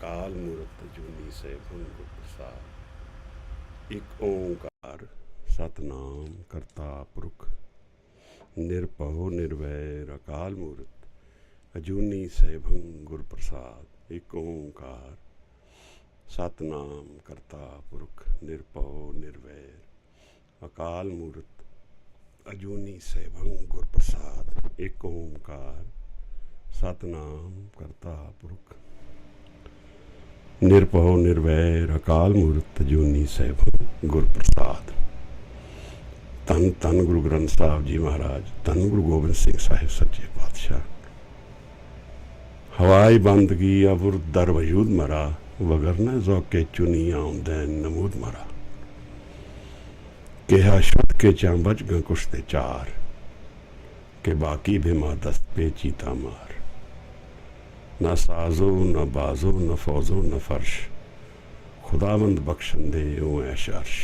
ਅਕਾਲ ਮੂਰਤ ਜੂਨੀ ਸੈਭੰ ਗੁਰ ਪ੍ਰਸਾਦ। ਇੱਕ ਓਂਕਾਰ ਸਤਨਾਮ ਕਰਤਾ ਪੁਰਖ ਨਿਰਭਉ ਨਿਰਵੈਰ ਅਕਾਲ ਮੂਰਤ ਅਜੂਨੀ ਸੈਭੰ ਗੁਰ ਪ੍ਰਸਾਦ। ਇੱਕ ਓਂਕਾਰ ਸਤਨਾਮ ਕਰਤਾ ਪੁਰਖ ਨਿਰਭਉ ਨਿਰਵੈਰ ਅਕਾਲ ਮੂਰਤ ਅਜੂਨੀ ਸੈਭੰ ਗੁਰ ਪ੍ਰਸਾਦ। ਇੱਕ ਓਂਕਾਰ ਸਤਨਾਮ ਕਰਤਾ ਪੁਰਖ ਨਿਰਭਉ ਨਿਰਵੈਰ ਅਕਾਲ ਮੂਰਤ ਅਜੂਨੀ ਸੈਭੰ ਗੁਰ ਪ੍ਰਸਾਦ। ਧੰਨ ਧੰਨ ਗੁਰੂ ਗ੍ਰੰਥ ਸਾਹਿਬ ਜੀ ਮਹਾਰਾਜ, ਧੰਨ ਗੁਰੂ ਗੋਬਿੰਦ ਸਿੰਘ ਸਾਹਿਬ ਸੱਚੇ ਪਾਤਸ਼ਾਹ। ਹਵਾਈ ਬੰਦਗੀ ਅਵੁਰ ਦਰ ਵਜੂਦ ਮਰਾ ਵਗਰਨਾ ਜ਼ੌਕੇ ਚੁਨੀ ਆਉਂਦੈ ਨਮੂਦ ਮਰਾ। ਕਿਹਾ ਸ਼ੁੱਧ ਕੇ ਚਾਂ ਬਚ ਗਾ ਕੁਛ ਤੇ ਚਾਰ ਕਿ ਬਾਕੀ ਭਿਮਾ ਦਸਤ ਪੇ ਚੀਤਾ ਮਾਰ। ਨਾ ਸਾਜ਼ੋ ਨਾ ਬਾਜ਼ੋ ਨਾ ਫੌਜ਼ੋ ਨਾ ਫਰਸ਼ ਖੁਦਾਵੰਦ ਬਖਸ਼ਣ ਦੇ ਉਹ ਐਸ਼ ਅਰਸ਼।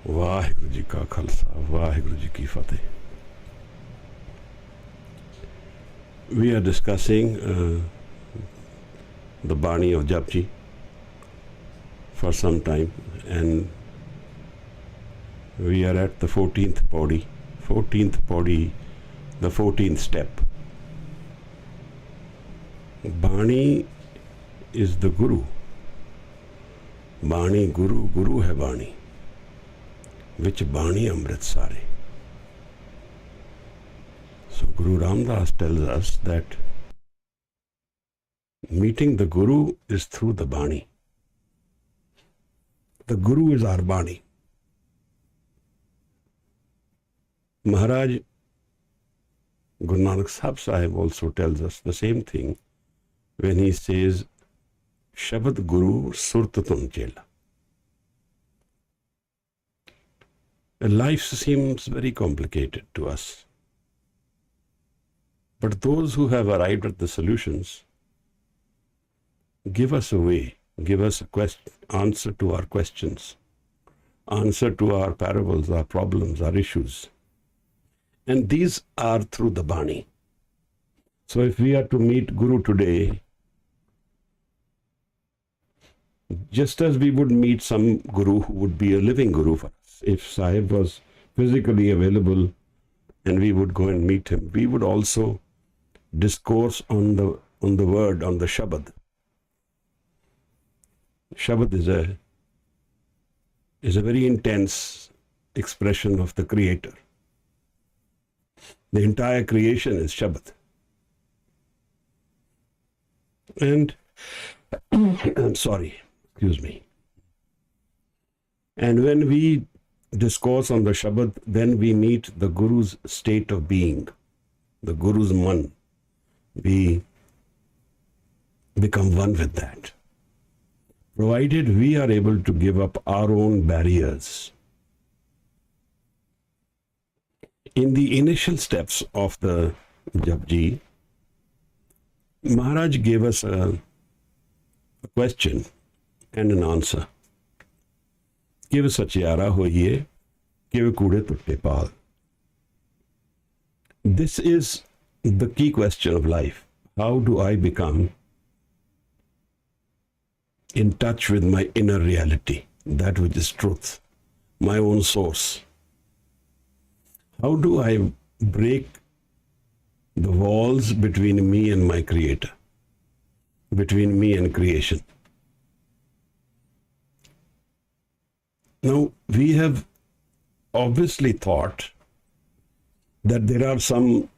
ਵਾਹਿਗੁਰੂ ਜੀ ਕਾ ਖਾਲਸਾ ਵਾਹਿਗੁਰੂ ਜੀ ਕੀ ਫਤਿਹ। We are discussing the Bani of JAPJI for some time, and we are at the 14th PAURI, the 14th step. Bani is the Guru. Bani Guru, Guru hai Bani. Which Bani Amrit Sare. So Guru Ramdas tells us that meeting the Guru is through the Bani. The Guru is our Bani. Maharaj Guru Nanak Sahib also tells us the same thing when he says, Shabad Guru Surat Tun Chela. Life seems very complicated to us. But those who have arrived at the solutions give us a way, give us a answer to our questions, answer to our parables, our problems, our issues. And these are through the Bani. So if we are to meet Guru today, just as we would meet some Guru who would be a living Guru for us, if Sahib was physically available and we would go and meet him, we would also discourse on the word, on the Shabad. Shabad is a very intense expression of the Creator. The entire creation is Shabad. And I'm sorry, excuse me. And when we discourse on the Shabad, then we meet the Guru's state of being, the Guru's man. We become one with that, provided we are able to give up our own barriers. In the initial steps of the JAPJI, Maharaj gave us a question and an answer. Kiv sachiara hoiye, kiv kude tutte paal. This is the key question of life. How do I become in touch with my inner reality, that which is truth, my own source? How do I break the walls between me and my Creator, between me and creation? Now, we have obviously thought that there are some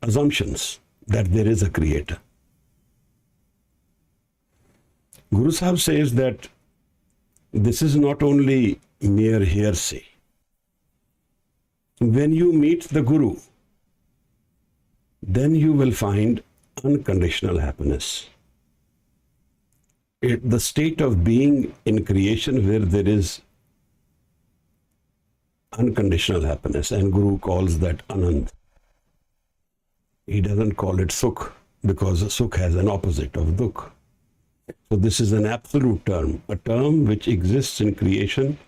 assumptions that there is a Creator. Guru Sahib says that this is not only mere hearsay. When you meet the Guru, then you will find unconditional happiness. The state of being in creation where there is unconditional happiness, and Guru calls that Anand. He doesn't call it Sukh because Sukh has an opposite of Dukh. So this is an absolute term, a term which exists in creation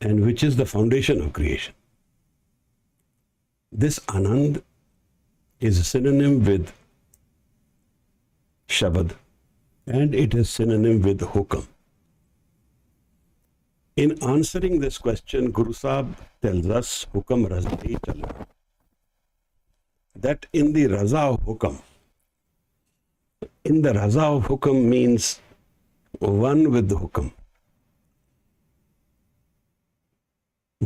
and which is the foundation of creation. This Anand is a synonym with Shabad, and it is synonym with hukam. In answering this question, Guru Sahib tells us hukam raza chala, that in the raza of hukam, in the raza of hukam means one with the hukam,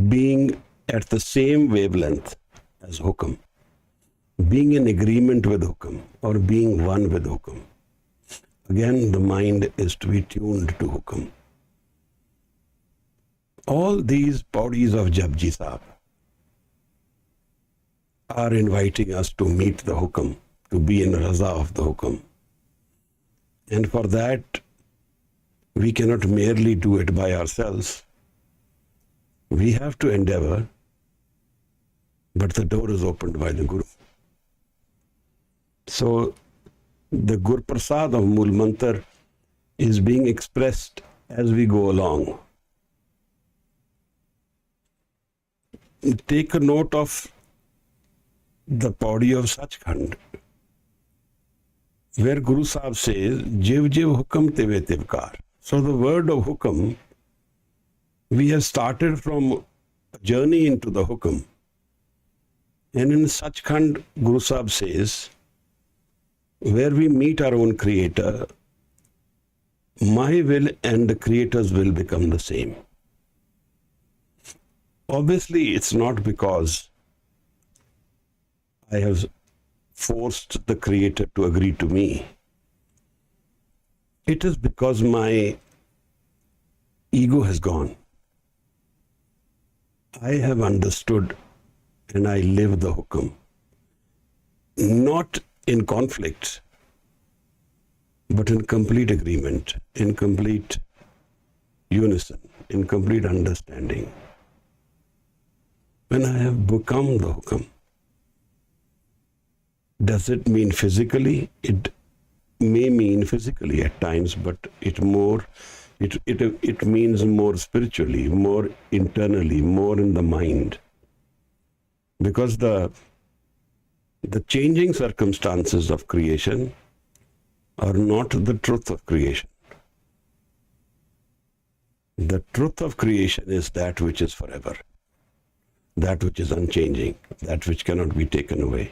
being at the same wavelength as hukam, being in agreement with hukam, or being one with hukam. Again, the mind is to be tuned to hukam. All these bodies of JAPJI Sahib are inviting us to meet the hukam, to be in raza of the hukam. And for that, we cannot merely do it by ourselves. We have to endeavor, but the door is opened by the Guru. So, the Gur Prasad of Mool Mantar is being expressed as we go along. Take a note of the body of Sachkhand, where Guru Sahib says, Jiv Jiv Hukam Teve Tivkar. So the word of Hukam, we have started from a journey into the Hukam. And in Sachkhand, Guru Sahib says, where we meet our own Creator, my will and the Creator's will become the same. Obviously, it's not because I have forced the Creator to agree to me. It is because my ego has gone. I have understood and I live the hukam. Not in conflict, but in complete agreement, in complete unison, in complete understanding. When I have become the hukam, does it mean physically? It may mean physically at times, but it means more spiritually, more internally, more in the mind. Because the changing circumstances of creation are not the truth of creation. The truth of creation is that which is forever, that which is unchanging, that which cannot be taken away.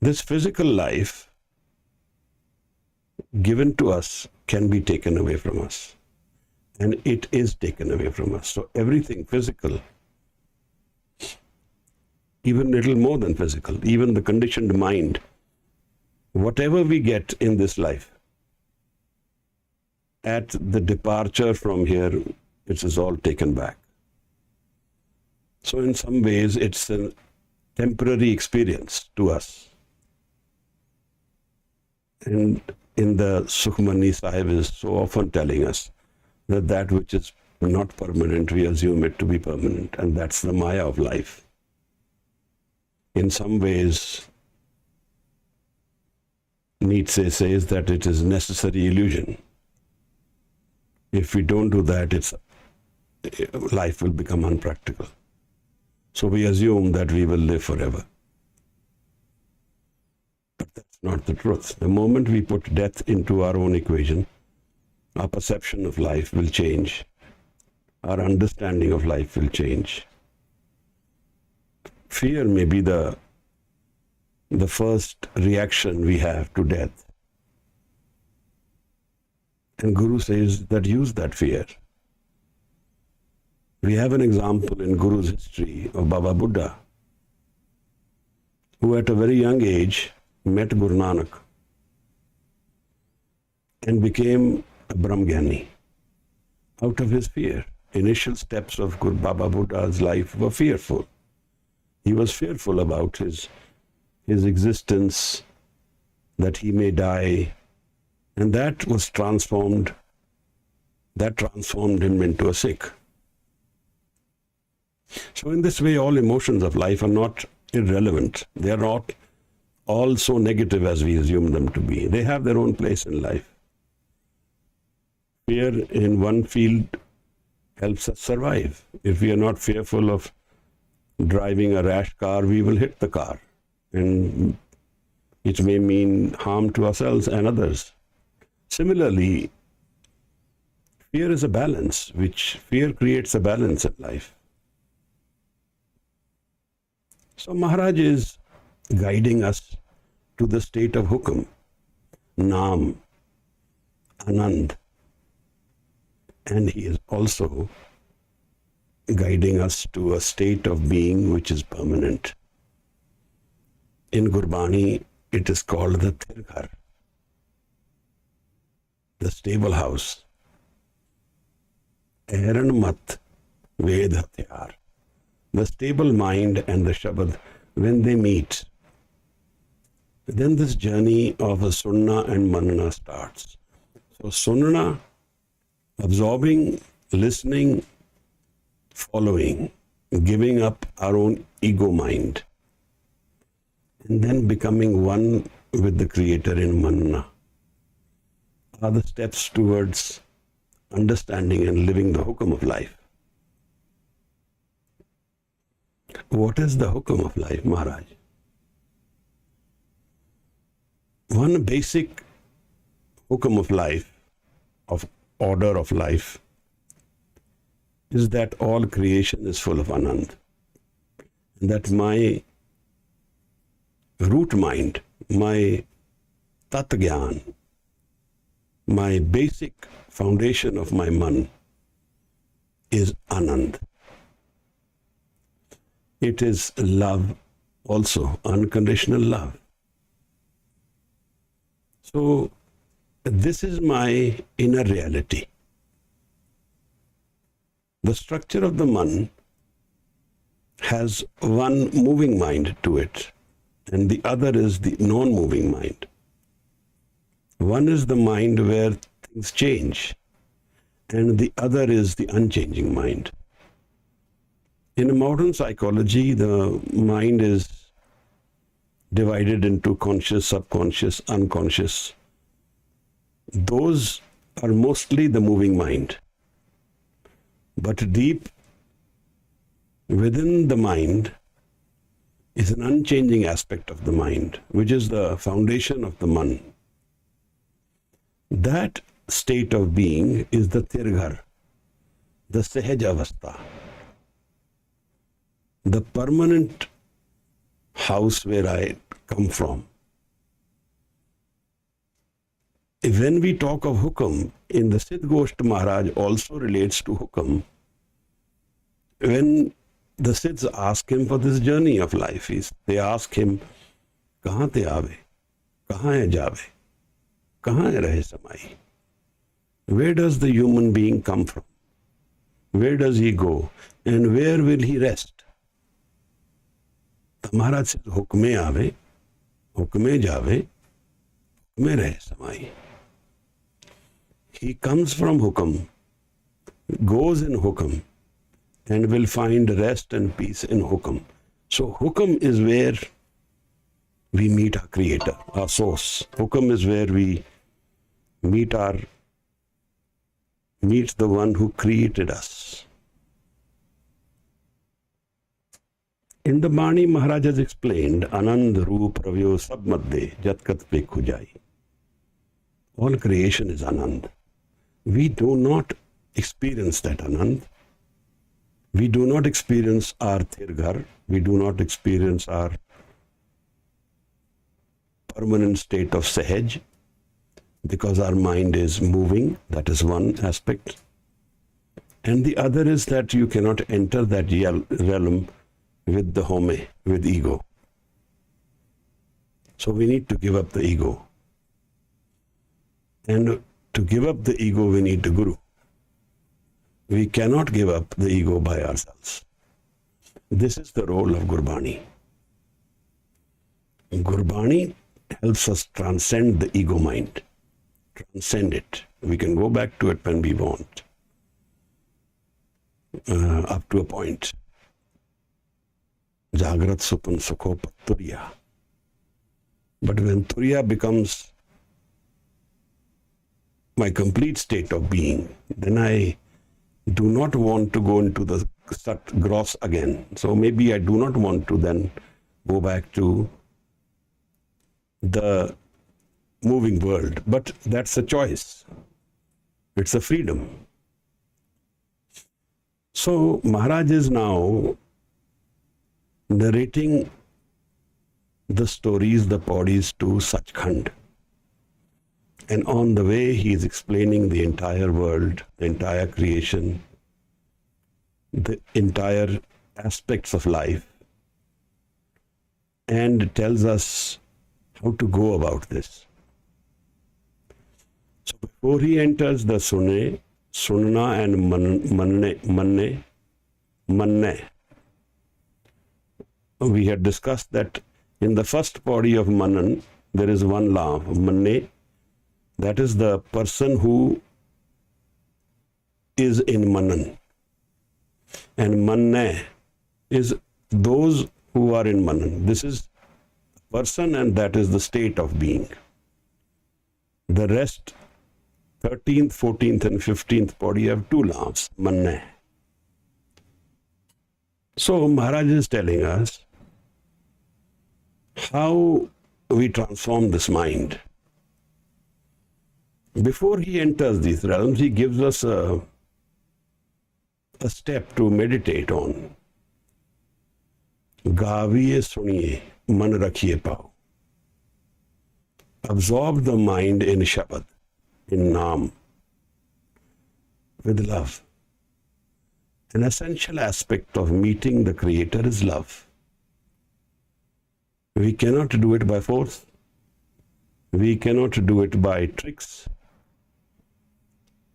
This physical life given to us can be taken away from us, and it is taken away from us. So everything physical, even little more than physical, even the conditioned mind, whatever we get in this life, at the departure from here, it is all taken back. So in some ways, it's a temporary experience to us. And in the Sukhmani Sahib is so often telling us that that which is not permanent, we assume it to be permanent. And that's the Maya of life. In some ways, Nietzsche says that it is necessary illusion. If we don't do that, life will become unpractical. So we assume that we will live forever. But that's not the truth. The moment we put death into our own equation, our perception of life will change. Our understanding of life will change. Fear may be the first reaction we have to death. And Guru says that use that fear. We have an example in Guru's history of Baba Buddha, who at a very young age met Guru Nanak and became a Brahmgyani out of his fear. Initial steps of Guru Baba Buddha's life were fearful. He was fearful about his existence, that he may die, and that transformed him into a Sikh. So in this way, all emotions of life are not irrelevant. They are not all so negative as we assume them to be. They have their own place in life. Fear in one field helps us survive. If we are not fearful of driving a rash car, we will hit the car and It may mean harm to ourselves and others. Similarly, fear is a balance, fear creates a balance in life. So Maharaj is guiding us to the state of hukam, naam, anand, and he is also guiding us to a state of being which is permanent. In Gurbani, it is called the Tirghar, the stable house. Aaron Mat Ved Hatyar. The stable mind and the Shabad, when they meet, then this journey of a Sunna and Manana starts. So Sunna, absorbing, listening, following, giving up our own ego mind, and then becoming one with the Creator in Manana are the steps towards understanding and living the hukam of life. What is the hukam of life, Maharaj? One basic hukam of life, of order of life, is that all creation is full of Anand. And that my root mind, my Tat Gyan, my basic foundation of my man is Anand. It is love also, unconditional love. So this is my inner reality. The structure of the man has one moving mind to it, and the other is the non-moving mind. One is the mind where things change, and the other is the unchanging mind. In modern psychology, the mind is divided into conscious, subconscious, unconscious. Those are mostly the moving mind. But deep within the mind is an unchanging aspect of the mind, which is the foundation of the man. That state of being is the Tirghar, the Sahaj Avastha, the permanent house where I come from. When we talk of hukam, in the Siddh Gosht, Maharaj also relates to hukam. When the Siddhs ask him for this journey of life, they ask him, kahan te aave, kahan hai jaave, kahan hai rahe samai? Where does the human being come from? Where does he go? And where will he rest? The Maharaj says, hukme aave, hukme jave, hukme rahe samai. He comes from hukam, goes in hukam, and will find rest and peace in hukam. So hukam is where we meet our Creator, our source. Hukam is where we meet the one who created us. In the Bani, Maharaj has explained, Anand Roop Ravyo Sab Madde Jatkat Pe Khujai. All creation is Anand. We do not experience that Anand. We do not experience our Tirghar. We do not experience our permanent state of Sahaj because our mind is moving. That is one aspect. And the other is that you cannot enter that realm with the home, with ego. So we need to give up the ego. And to give up the ego, we need the Guru. We cannot give up the ego by ourselves. This is the role of Gurbani. Gurbani helps us transcend the ego mind. Transcend it. We can go back to it when we want. Up to a point. Jagrat Supan Sukho Turiya. But when Turiya becomes my complete state of being, then I do not want to go into the gross again. So maybe I do not want to then go back to the moving world. But that's a choice. It's a freedom. So Maharaj is now narrating the stories, the Pauris to Sachkhand. And on the way, he is explaining the entire world, the entire creation, the entire aspects of life, and tells us how to go about this. So before he enters the Sunna and Manne, we had discussed that in the first body of Manan, there is one law, Manne, that is the person who is in Manan. And Manne is those who are in Manan. This is person and that is the state of being. The rest, 13th, 14th and 15th body have two laws, Manne. So Maharaj is telling us how we transform this mind. Before he enters these realms, he gives us a step to meditate on. Gaviye suniye, man rakhiye pao. Absorb the mind in Shabad, in Naam, with love. An essential aspect of meeting the Creator is love. We cannot do it by force. We cannot do it by tricks.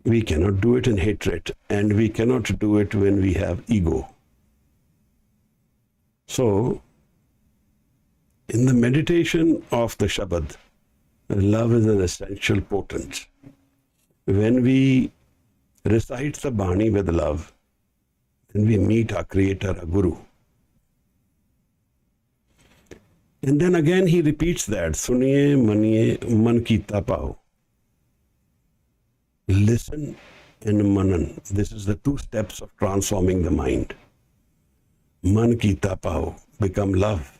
We cannot do it in hatred. And we cannot do it when we have ego. So, in the meditation of the Shabad, love is an essential potent. When we recite the Bani with love, then we meet our Creator, our Guru. And then again he repeats that, Suniye maniye man ki tapao. Listen and manan. This is the two steps of transforming the mind. Man ki tapao, become love.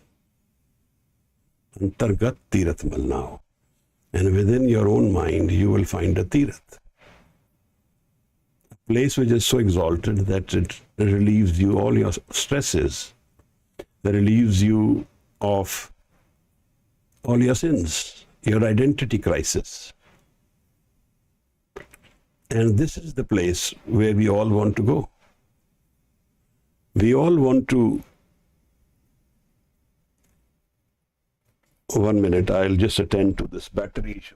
Antargat tirath malnao. And within your own mind you will find a tirath. A place which is so exalted that it relieves you all your stresses, that relieves you of all your sins, your identity crisis. And this is the place where we all want to go. We all want to... One minute, I'll just attend to this battery issue.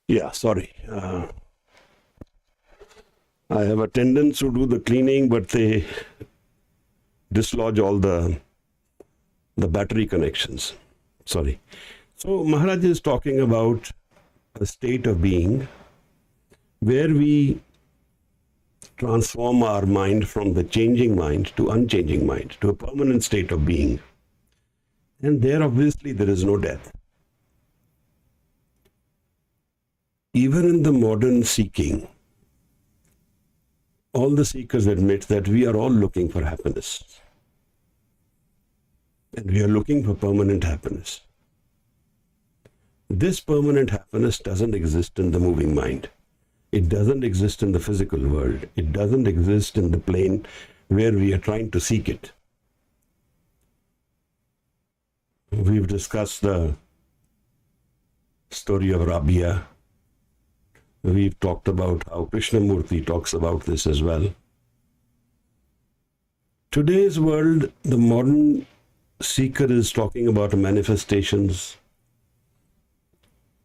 Yeah, sorry. I have a tendency to do the cleaning, but they dislodge all the battery connections. Sorry. So Maharaj is talking about a state of being where we transform our mind from the changing mind to unchanging mind, to a permanent state of being. And there obviously there is no death. Even in the modern seeking, all the seekers admit that we are all looking for happiness. And we are looking for permanent happiness. This permanent happiness doesn't exist in the moving mind. It doesn't exist in the physical world. It doesn't exist in the plane where we are trying to seek it. We've discussed the story of Rabia. We've talked about how Krishnamurti talks about this as well. Today's world, the modern seeker is talking about manifestations.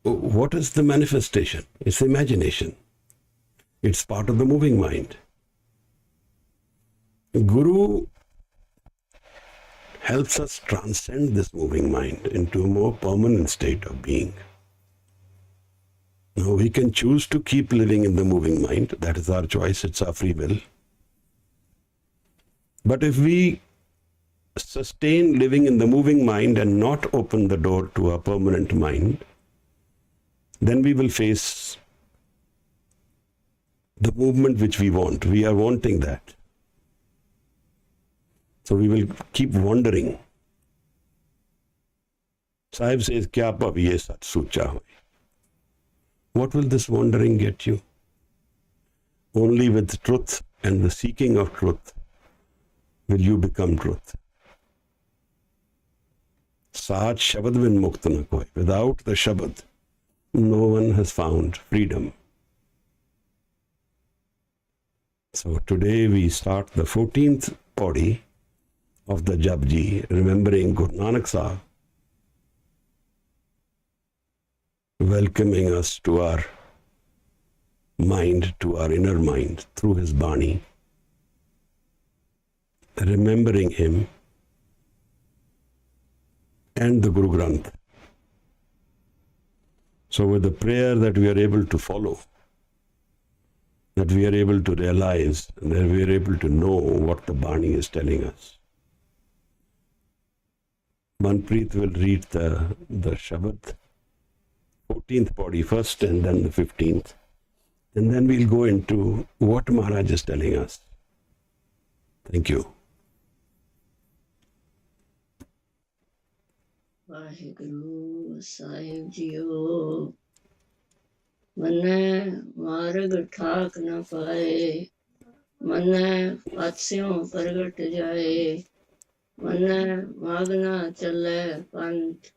What is the manifestation? It's imagination. It's part of the moving mind. Guru helps us transcend this moving mind into a more permanent state of being. Now we can choose to keep living in the moving mind. That is our choice. It's our free will. But if we sustain living in the moving mind and not open the door to a permanent mind, then we will face the movement which we want. We are wanting that. So we will keep wandering. Sahib says, Kya paviye sat sucha hoy? What will this wandering get you? Only with truth and the seeking of truth will you become truth. Saat Shabad bin Mukt na koi. Without the Shabad, no one has found freedom. So today we start the 14th Pauri of the JAPJI, remembering Guru Nanak Sahib, welcoming us to our mind, to our inner mind through his Bani, remembering him and the Guru Granth. So with the prayer that we are able to follow, that we are able to realize, and that we are able to know what the Bani is telling us. Manpreet will read the Shabad, 14th Pauri first and then the 15th. And then we'll go into what Maharaj is telling us. Thank you. Vaheguru Sahib Jiyo, Manne Marg Thak na paye, Manne Patsyon Pargat jaye, Manne Magna Chale Pant,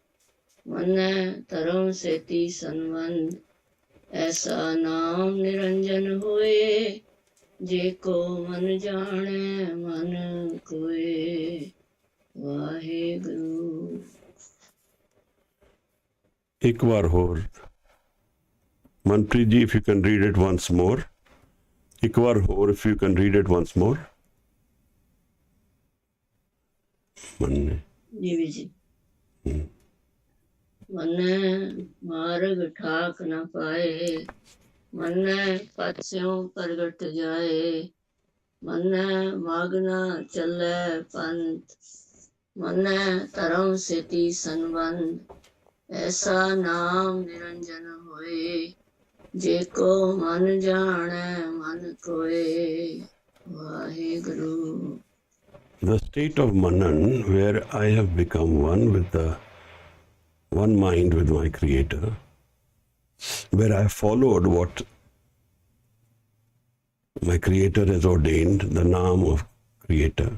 Manne Taram Seti Sanvand, Aisa Naam Niranjan hoye, Jeko man jane man koye. Vaheguru. एक बार और Manpreet ji, if you can read it once more. एक बार और, if you can read it once more. Manne. जी मन्ने मार्ग ठाक न पाए, मन्ने पत्स्यों प्रगट जाए, मन्ने मागना चले पंथ, मन्ने तरम सिति संबंध, ऐसा नाम निरंजन होए, जेको मन जाने मन कोए. Waheguru. The state of Manan, where I have become one with the one mind with my Creator, where I have followed what my Creator has ordained, the Naam of Creator,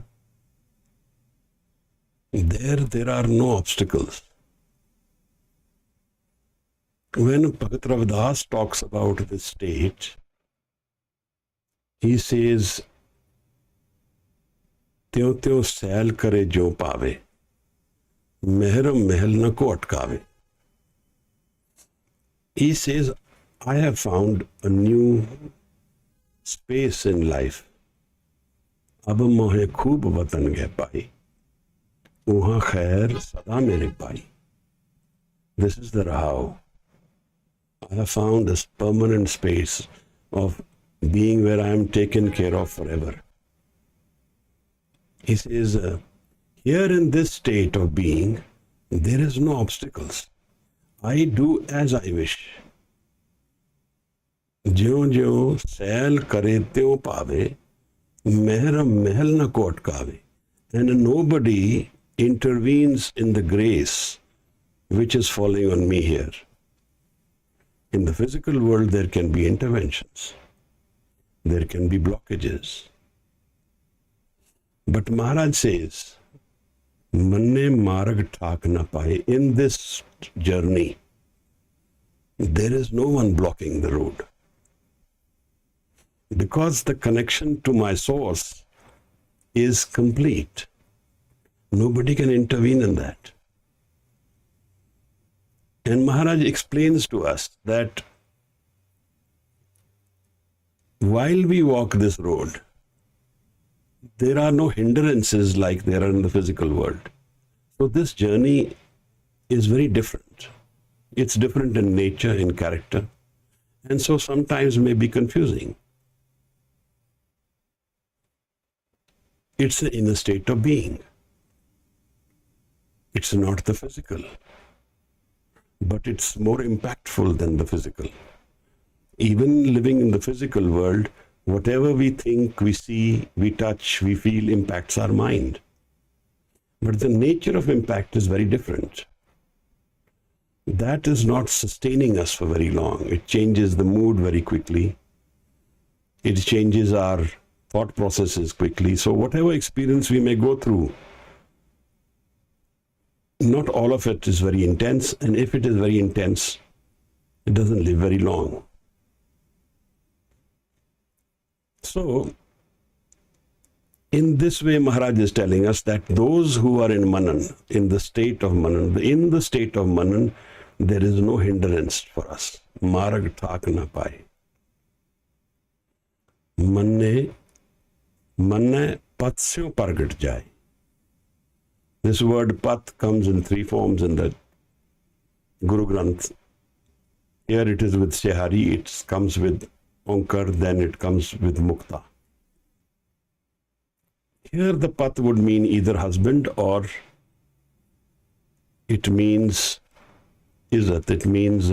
there are no obstacles. When Bhagat Ravidas talks about this state, he says, त्यों त्यों cell करे जो पावे, महरम महल न को अटकावे. He says, I have found a new space in life. अब मोहे खूब वतन गए पाई, वहाँ खैर सदा मेरे पाई. This is the Rahau. I have found this permanent space of being where I am taken care of forever. He says, here in this state of being, there is no obstacles. I do as I wish. ज्यों ज्यों cell करे त्यों पावे, महरम महल न को अटकावे. And nobody intervenes in the grace which is falling on me here. In the physical world, there can be interventions. There can be blockages. But Maharaj says, Manne marg thak na paye. In this journey, there is no one blocking the road. Because the connection to my source is complete. Nobody can intervene in that. And Maharaj explains to us that while we walk this road, there are no hindrances like there are in the physical world. So this journey is very different. It's different in nature, in character. And so sometimes may be confusing. It's the inner state of being. It's not the physical, but it's more impactful than the physical. Even living in the physical world, whatever we think, we see, we touch, we feel impacts our mind. But the nature of impact is very different. That is not sustaining us for very long. It changes the mood very quickly. It changes our thought processes quickly. So whatever experience we may go through, not all of it is very intense. And if it is very intense, it doesn't live very long. So, in this way, Maharaj is telling us that those who are in Manan, in the state of Manan, there is no hindrance for us. Marag thak na paye. Manne patsyo pargat jai. This word pat comes in 3 forms in the Guru Granth. Here it is with Shehari, it comes with Onkar, then it comes with Mukta. Here the pat would mean either husband or it means izzat, it means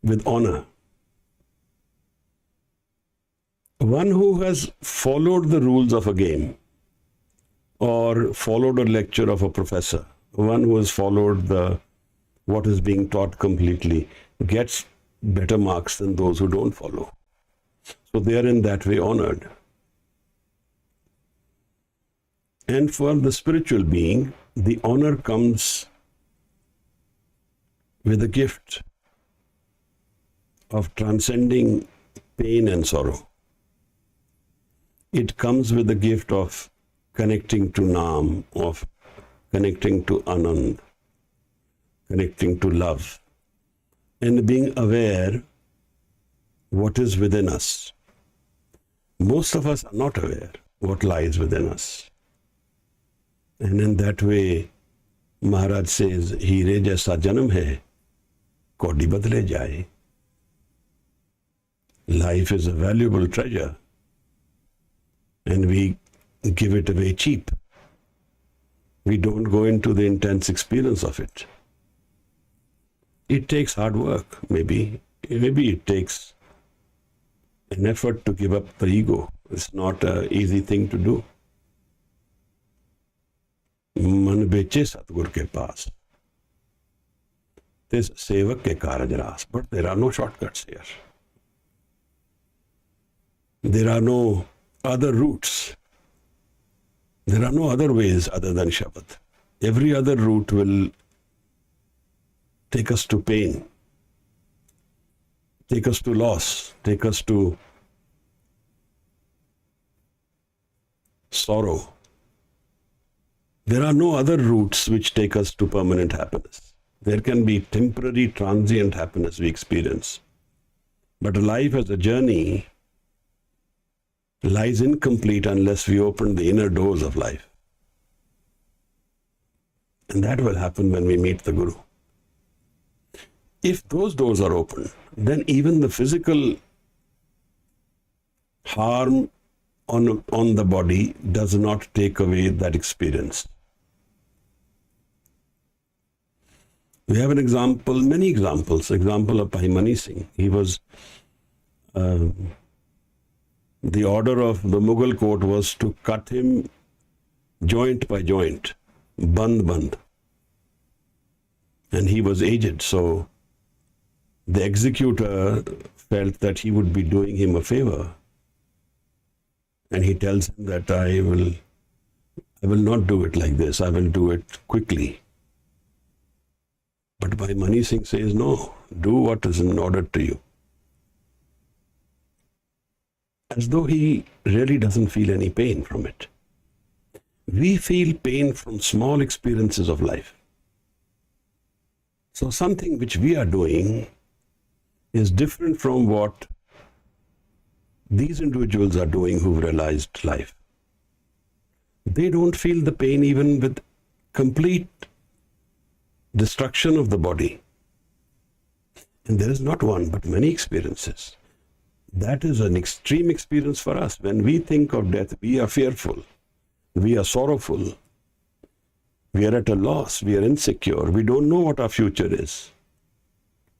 with honor. One who has followed the rules of a game or followed a lecture of a professor, one who has followed what is being taught completely, gets better marks than those who don't follow. So they are in that way honored. And for the spiritual being, the honor comes with a gift of transcending pain and sorrow. It comes with the gift of connecting to Naam, of connecting to Anand, connecting to love, and being aware what is within us. Most of us are not aware what lies within us. And in that way, Maharaj says, Heere jaisa janam hai, kodi badle jaye. Life is a valuable treasure, and we give it away cheap. We don't go into the intense experience of it. It takes hard work, maybe. Maybe it takes an effort to give up the ego. It's not an easy thing to do. मन बेचे सतगुर के पास तिस सेवक के कारज रास. But there are no shortcuts here. There are no other routes. There are no other ways other than Shabad. Every other route will take us to pain, take us to loss, take us to sorrow. There are no other routes which take us to permanent happiness. There can be temporary, transient happiness we experience. But life as a journey lies incomplete unless we open the inner doors of life. And that will happen when we meet the Guru. If those doors are open, then even the physical harm on the body does not take away that experience. We have an example, many examples. Example of PM Singh. He was, the order of the Mughal court was to cut him joint by joint, band. And he was aged, so the executor felt that he would be doing him a favor. And he tells him that I will not do it like this, I will do it quickly. But PM Singh says, no, do what is in order to you. As though he really doesn't feel any pain from it. We feel pain from small experiences of life. So something which we are doing is different from what these individuals are doing who've realized life. They don't feel the pain even with complete destruction of the body. And there is not one, but many experiences. That is an extreme experience for us. When we think of death, we are fearful, we are sorrowful, we are at a loss, we are insecure, we don't know what our future is.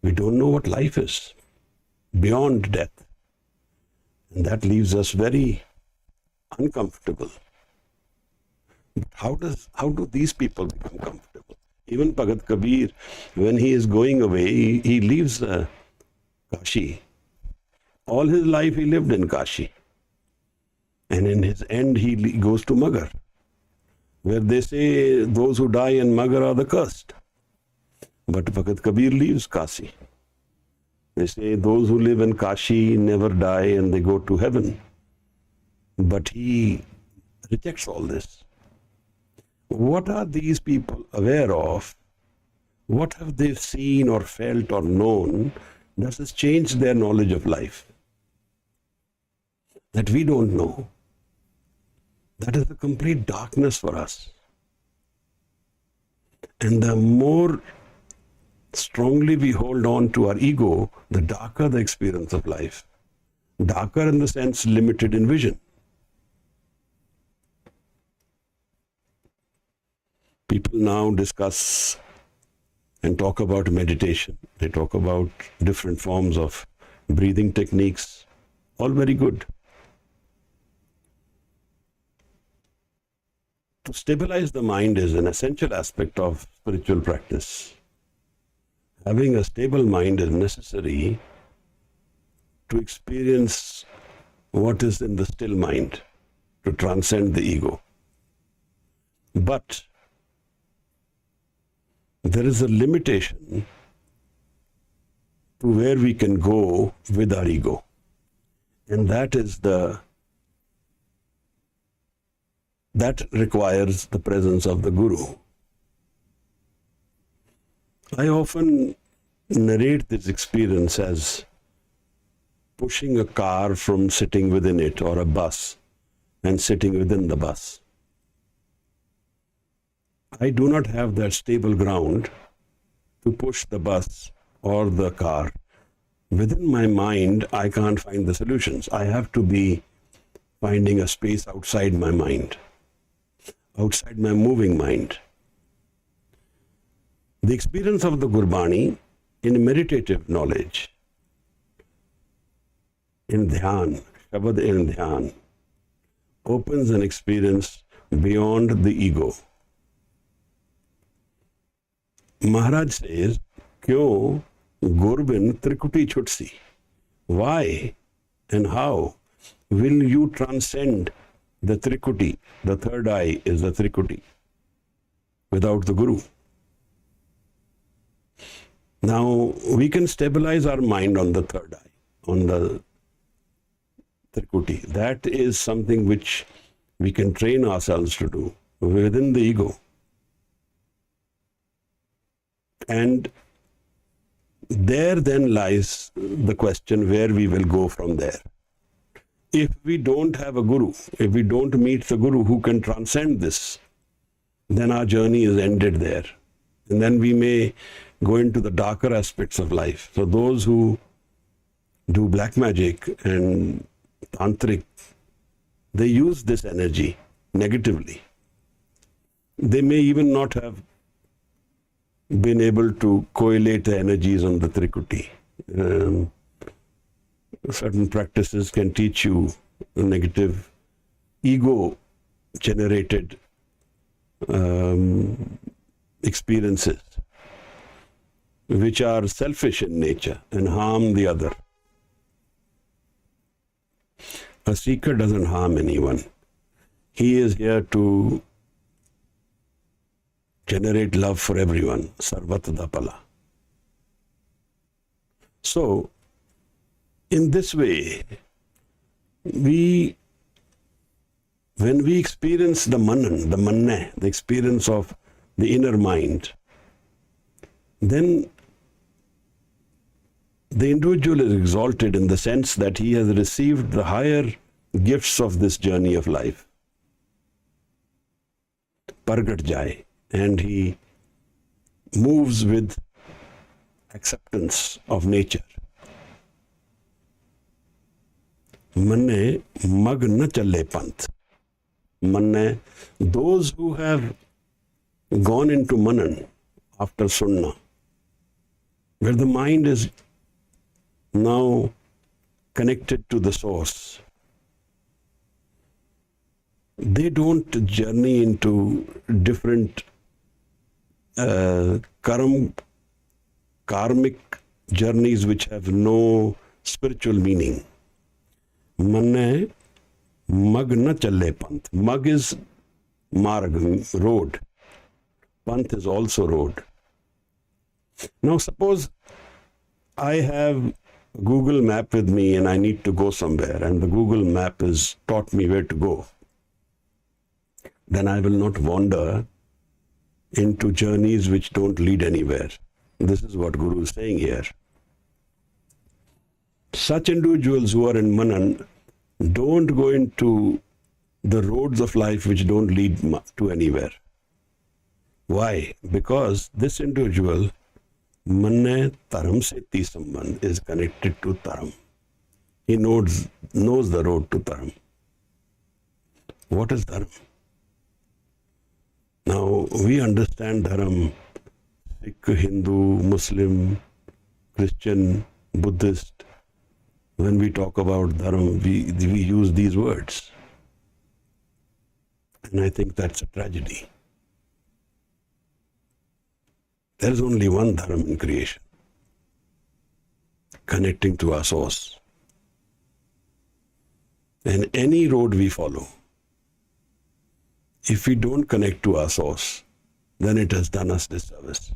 We don't know what life is beyond death. And that leaves us very uncomfortable. But how do these people become comfortable? Even Bhagat Kabir, when he is going away, he leaves Kashi. All his life he lived in Kashi. And in his end he goes to Magar, where they say those who die in Magar are the cursed. But Bhagat Kabir leaves Kashi. They say those who live in Kashi never die and they go to heaven. But he rejects all this. What are these people aware of? What have they seen or felt or known that has changed their knowledge of life? That we don't know. That is a complete darkness for us. And the more strongly we hold on to our ego, the darker the experience of life. Darker in the sense limited in vision. People now discuss and talk about meditation. They talk about different forms of breathing techniques. All very good. To stabilize the mind is an essential aspect of spiritual practice. Having a stable mind is necessary to experience what is in the still mind, to transcend the ego. But there is a limitation to where we can go with our ego. And that requires the presence of the Guru. I often narrate this experience as pushing a car from sitting within it, or a bus and sitting within the bus. I do not have that stable ground to push the bus or the car. Within my mind, I can't find the solutions. I have to be finding a space outside my mind, outside my moving mind. The experience of the Gurbani in meditative knowledge, in dhyan, Shabad in dhyan, opens an experience beyond the ego. Maharaj says, Kyo Gurbin Trikuti Chutsi? Why and how will you transcend the Trikuti? The third eye is the Trikuti without the Guru. Now, we can stabilize our mind on the third eye, on the Trikuti. That is something which we can train ourselves to do within the ego. And there then lies the question where we will go from there. If we don't have a Guru, if we don't meet the Guru who can transcend this, then our journey is ended there. And then we may go into the darker aspects of life. So those who do black magic and tantric, they use this energy negatively. They may even not have been able to correlate the energies on the Trikuti. Certain practices can teach you negative ego-generated experiences which are selfish in nature and harm the other. A seeker doesn't harm anyone. He is here to generate love for everyone. Sarvata Pala. So, in this way, when we experience the manan, the experience of the inner mind, then the individual is exalted in the sense that he has received the higher gifts of this journey of life. Pargat Jai. And he moves with acceptance of nature. Manne mag na challe panth. Manne, those who have gone into manan after sunna, where the mind is now connected to the source, they don't journey into different karmic journeys which have no spiritual meaning. Manne mag na challe panth. Mag is marg, road. Panth is also road. Now suppose I have Google map with me and I need to go somewhere, and the Google map has taught me where to go. Then I will not wander into journeys which don't lead anywhere. This is what Guru is saying here. Such individuals who are in Manan don't go into the roads of life which don't lead to anywhere. Why? Because this individual, Manne Taram Seti Sambandh, is connected to Taram. He knows the road to Taram. What is Dharam? Now, we understand Dharam, Sikh, Hindu, Muslim, Christian, Buddhist. When we talk about Dharam, we use these words. And I think that's a tragedy. There is only one Dharam in creation, connecting to our source. And any road we follow, if we don't connect to our source, then it has done us disservice.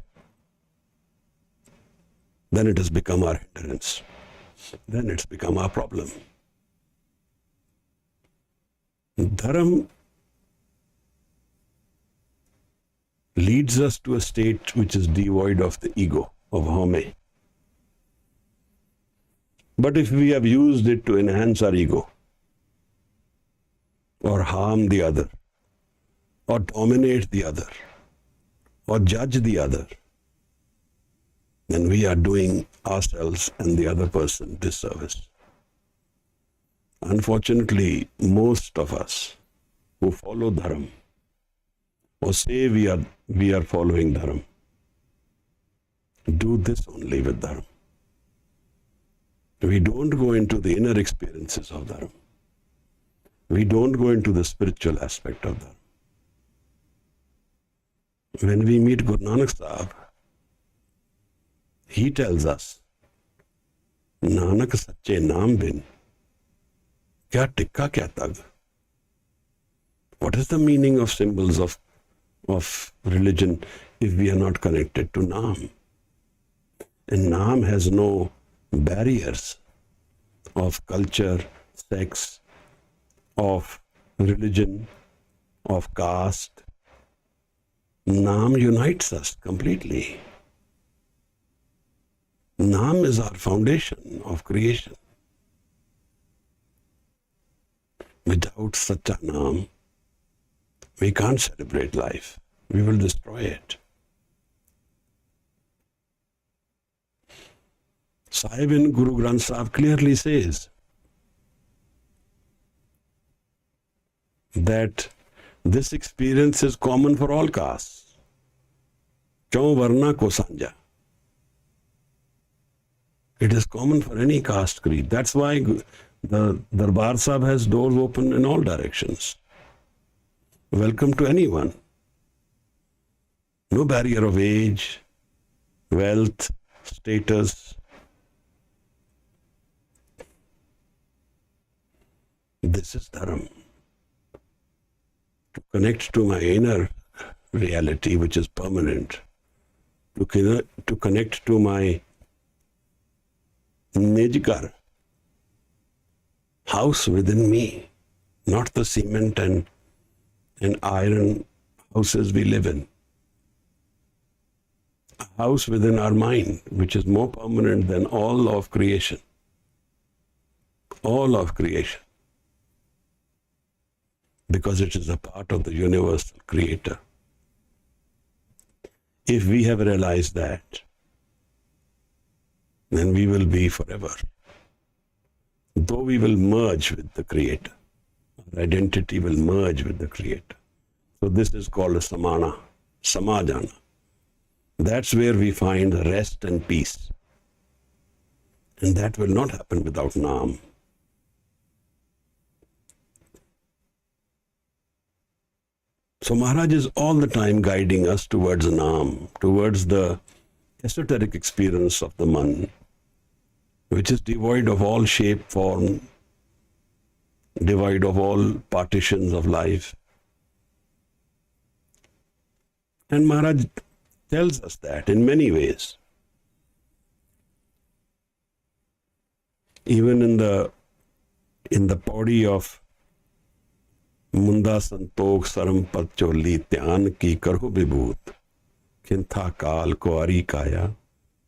Then it has become our hindrance. Then it's become our problem. Dharam leads us to a state which is devoid of the ego, of hame. But if we have used it to enhance our ego, or harm the other, or dominate the other, or judge the other, then we are doing ourselves and the other person disservice. Unfortunately, most of us who follow Dharam, or say we are following Dharam, do this only with Dharam. We don't go into the inner experiences of Dharam. We don't go into the spiritual aspect of Dharam. When we meet Guru Nanak Sahib, he tells us, Nanak sache naam bin, kya tikka kya tag? What is the meaning of symbols of religion if we are not connected to Naam? And Naam has no barriers of culture, sex, of religion, of caste. Naam unites us completely. Naam is our foundation of creation. Without such a Naam, we can't celebrate life. We will destroy it. Sahib in Guru Granth Sahib clearly says that this experience is common for all castes. Chaun varna ko sanja. It is common for any caste creed. That's why the Darbar Sahib has doors open in all directions. Welcome to anyone. No barrier of age, wealth, status. This is Dharam. To connect to my inner reality, which is permanent. To connect to my Nejkar, house within me, not the cement and iron houses we live in. A house within our mind, which is more permanent than all of creation. All of creation. Because it is a part of the universal creator. If we have realized that, then we will be forever. Though we will merge with the Creator, our identity will merge with the Creator. So this is called a samana, samajana. That's where we find rest and peace. And that will not happen without Naam. So Maharaj is all the time guiding us towards Naam, towards the esoteric experience of the Man, which is devoid of all shape, form, devoid of all partitions of life. And Maharaj tells us that in many ways. Even in the PAURI of Munda Santokh Saram Pad Choli Dhyan Ki Karo Vibhut Kintha Kal Kuari Kaya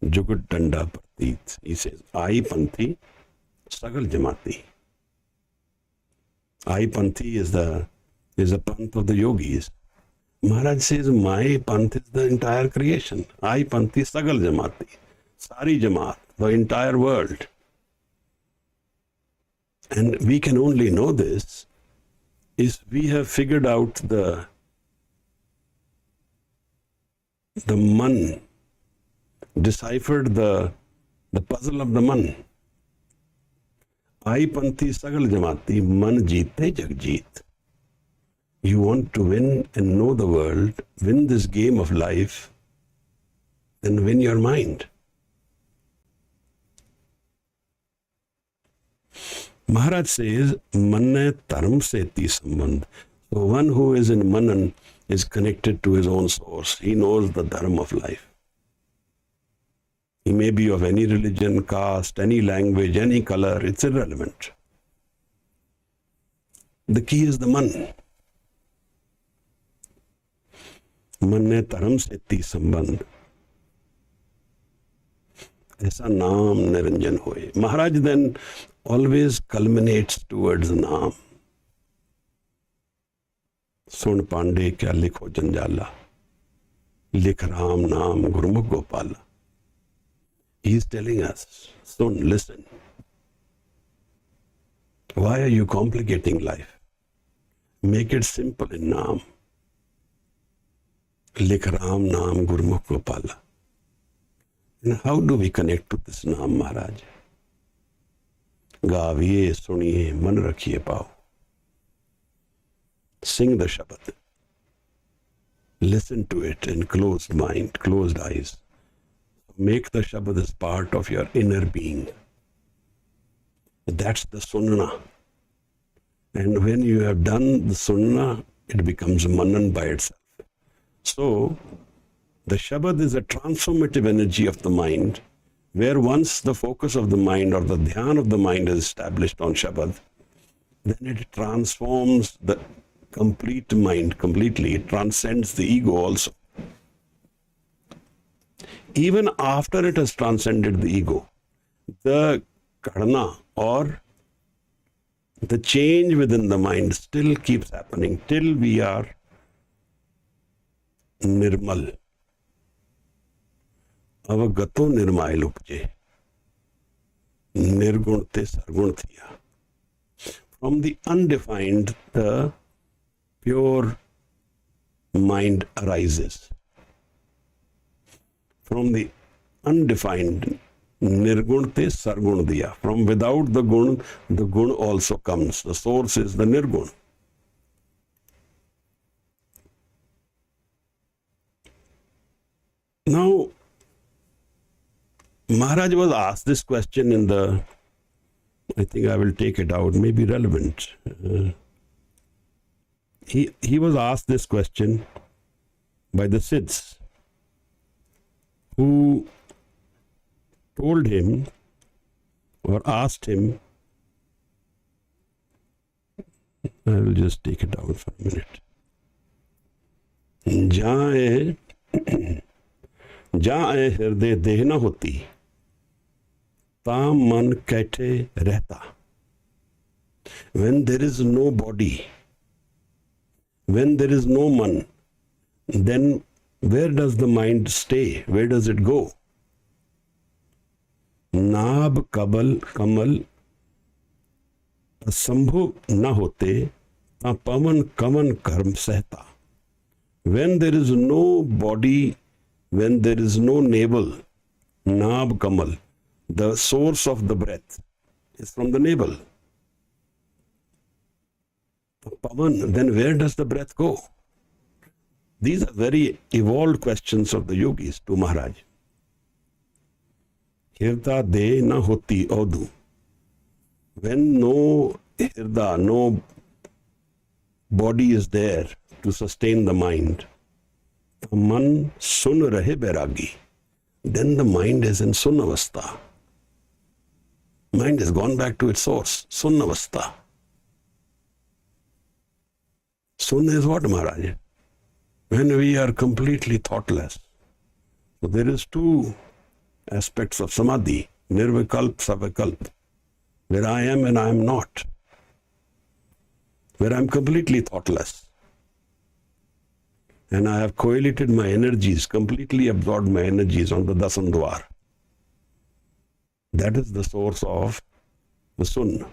Jugut Danda Pratit. He says, Ai Panthi Sagal Jamati. Ai Panthi is a panth of the yogis. Maharaj says, my panth is the entire creation. Ai Panthi Sagal Jamati. Sari Jamaat, the entire world. And we can only know this is we have figured out the Man, deciphered the puzzle of the Man. Ai Panthi Sagal Jamati, Man Jeete Jagjeet. You want to win and know the world, win this game of life, then win your mind. Maharaj says, Manne Taram Seti Sambandh. So one who is in Manan is connected to his own source. He knows the dharma of life. He may be of any religion, caste, any language, any color. It's irrelevant. The key is the Man. Manne Taram Seti Sambandh. Aisa Naam Niranjan hoye. Maharaj then always culminates towards Naam. Sun Pandey kya likho janjala. Likh Ram Naam Gurmukh Gopala. He is telling us, Sun, listen. Why are you complicating life? Make it simple in Naam. Likh Ram Naam Gurmukh Gopala. And how do we connect to this Naam, Maharaj? Gaviye, suniye, man rakhiye pao. Sing the Shabad. Listen to it in closed mind, closed eyes. Make the Shabad as part of your inner being. That's the Sunnah. And when you have done the Sunnah, it becomes Manan by itself. So, the Shabad is a transformative energy of the mind, where once the focus of the mind or the dhyan of the mind is established on Shabad, then it transforms the complete mind completely. It transcends the ego also. Even after it has transcended the ego, the karna or the change within the mind still keeps happening till we are nirmal. Avagato nirmail upje. Nirgun te sargun thiya. From the undefined, the pure mind arises. From the undefined, nirgun te sargun diya. From without the gun also comes. The source is the nirgun. Now, Maharaj was asked this question in the, I think I will take it out, may be relevant. He was asked this question by the Siddhs, who told him or asked him, I will just take it out for a minute. जहाँ हृदय देह न होती ताम मन कैठे रहता. When there is no body, when there is no man, then where does the mind stay? Where does it go? नाभ कमल असंभु न होते ता पवन कमन कर्म सहता. When there is no body, when there is no navel, Nab Kamal, the source of the breath is from the navel. Pavan, then where does the breath go? These are very evolved questions of the yogis to Maharaj. Hirda de na hoti odu. When no hirda, no body is there to sustain the mind, man sun rahe bairagi, then the mind is in sunnavastha. Mind has gone back to its source, sunnavastha. Sunna is what, Maharaj? When we are completely thoughtless. So there is two aspects of samadhi, nirvikalp, savikalp, where I am and I am not, where I am completely thoughtless. And I have collated my energies, completely absorbed my energies on the Dasandwar. That is the source of the Sunna.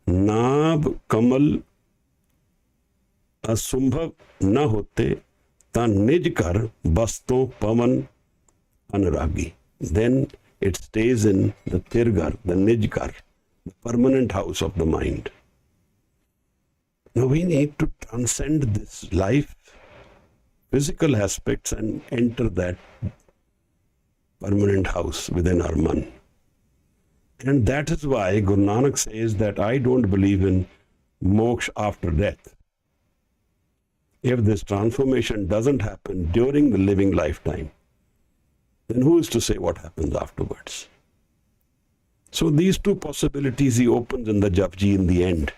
Nab Kamal असुंभव न होते ता निज कर बस्तो पवन अनुरागी. Then it stays in the tirgar, the nijkar, the permanent house of the mind. Now we need to transcend this life, physical aspects, and enter that permanent house within our man. And that is why Guru Nanak says that I don't believe in moksha after death. If this transformation doesn't happen during the living lifetime, then who is to say what happens afterwards? So these two possibilities he opens in the JAPJI in the end.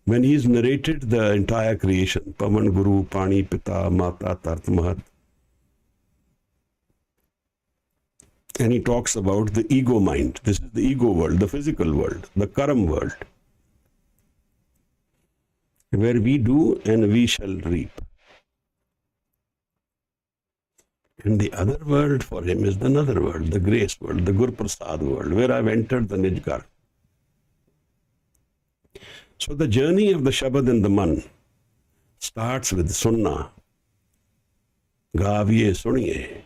When he's narrated the entire creation, Pavan, Guru, Pani, Pita, Mata, Tat, Mahat, and he talks about the ego mind. This is the ego world, the physical world, the karam world, where we do and we shall reap. And the other world for him is another world, the grace world, the Gur Prasad world, where I've entered the Nijkar. So the journey of the Shabad and the Man starts with Sunna, Gaviye Suniye,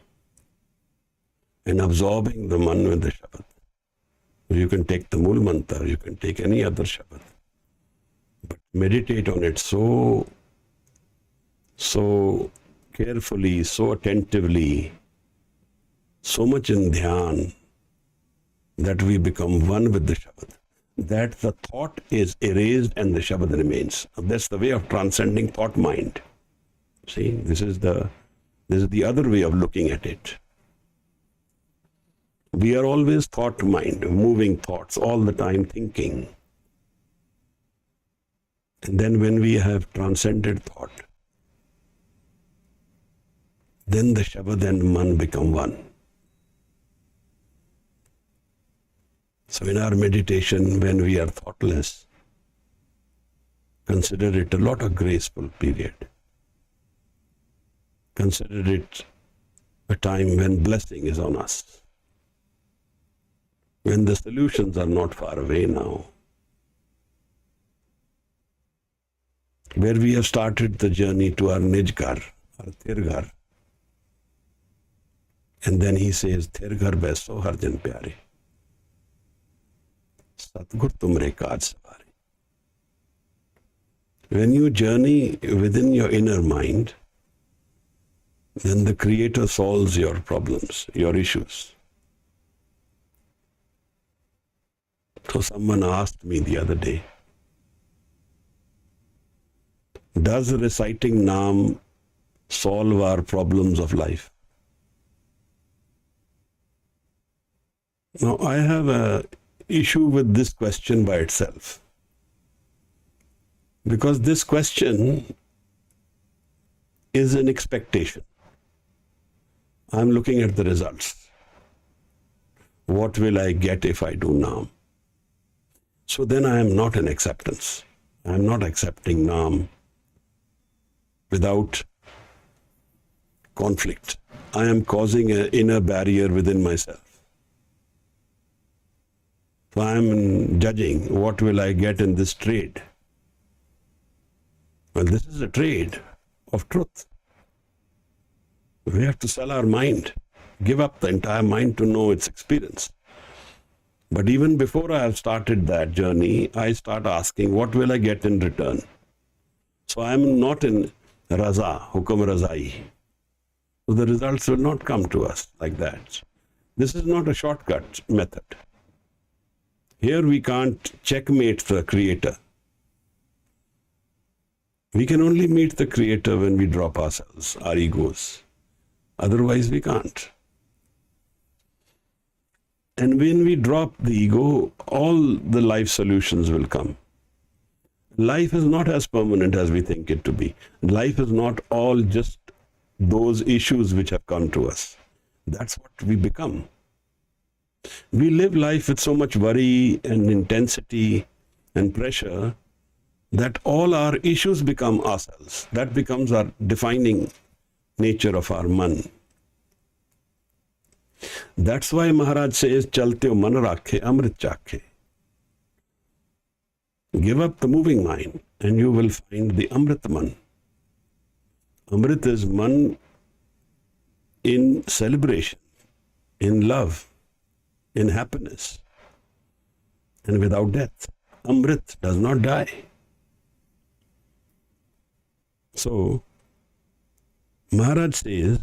and absorbing the Man with the Shabad. You can take the Mool Mantra, you can take any other Shabad, but meditate on it so carefully, so attentively, so much in dhyan, that we become one with the Shabad, that the thought is erased and the Shabad remains. That's the way of transcending thought mind. See, this is the other way of looking at it. We are always thought mind, moving thoughts all the time, thinking. And then when we have transcended thought, then the Shabad and Man become one. So in our meditation, when we are thoughtless, consider it a lot of graceful period. Consider it a time when blessing is on us, when the solutions are not far away now, where we have started the journey to our Nijkar, our Tirgar. And then he says, Tirgar beso har jan pyare, Satgur tumre kaaj saware. When you journey within your inner mind, then the Creator solves your problems, your issues. So someone asked me the other day, does reciting Naam solve our problems of life? Now, I have an issue with this question by itself, because this question is an expectation. I'm looking at the results. What will I get if I do Naam? So then I am not in acceptance. I am not accepting Naam without conflict. I am causing an inner barrier within myself. So I am judging, what will I get in this trade? Well, this is a trade of truth. We have to sell our mind, give up the entire mind to know its experience. But even before I have started that journey, I start asking, what will I get in return? So I am not in Raza, Hukum Razai. So the results will not come to us like that. This is not a shortcut method. Here we can't checkmate the Creator. We can only meet the Creator when we drop ourselves, our egos. Otherwise we can't. And when we drop the ego, all the life solutions will come. Life is not as permanent as we think it to be. Life is not all just those issues which have come to us. That's what we become. We live life with so much worry and intensity and pressure that all our issues become ourselves. That becomes our defining nature of our man. That's why Maharaj says, Chalte ho man rakhe, amrit chakhe. Give up the moving mind and you will find the Amrit man. Amrit is man in celebration, in love, in happiness, and without death. Amrit does not die. So, Maharaj says,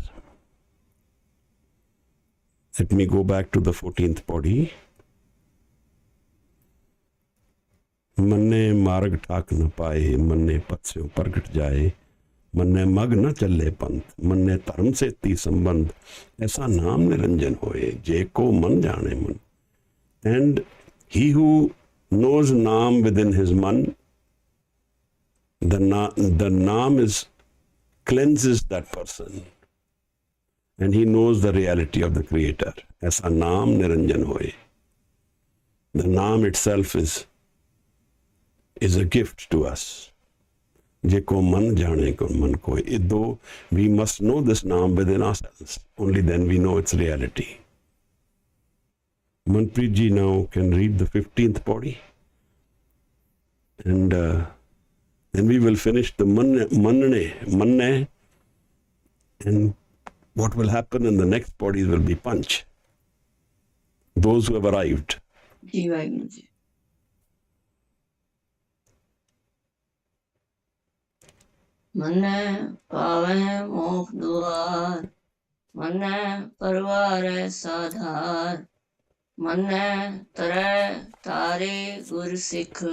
let me go back to the 14th body. मन्ने मार्ग ठाक न पाए, मन्ने पथ से प्रगट जाए, मन्ने मग न चले पंथ, मन्ने धर्म से ती संबंध, ऐसा नाम निरंजन होए, जे को मन जाने मन. And he who knows Naam within his man, the Naam cleanses that person. And he knows the reality of the Creator. Aisa Naam niranjan hoye. The Naam itself is a gift to us. Jeko man jane ko man koi. Though we must know this Naam within ourselves. Only then we know its reality. Manpreet ji now can read the 15th body. And then we will finish the manne. And what will happen in the next bodies will be Panch. Those who have arrived. जी वाहिगुरु जी. मन्ने पावे मोख द्वार, मन्ने परवार साधार, मन्ने तरै तारे गुर सिख,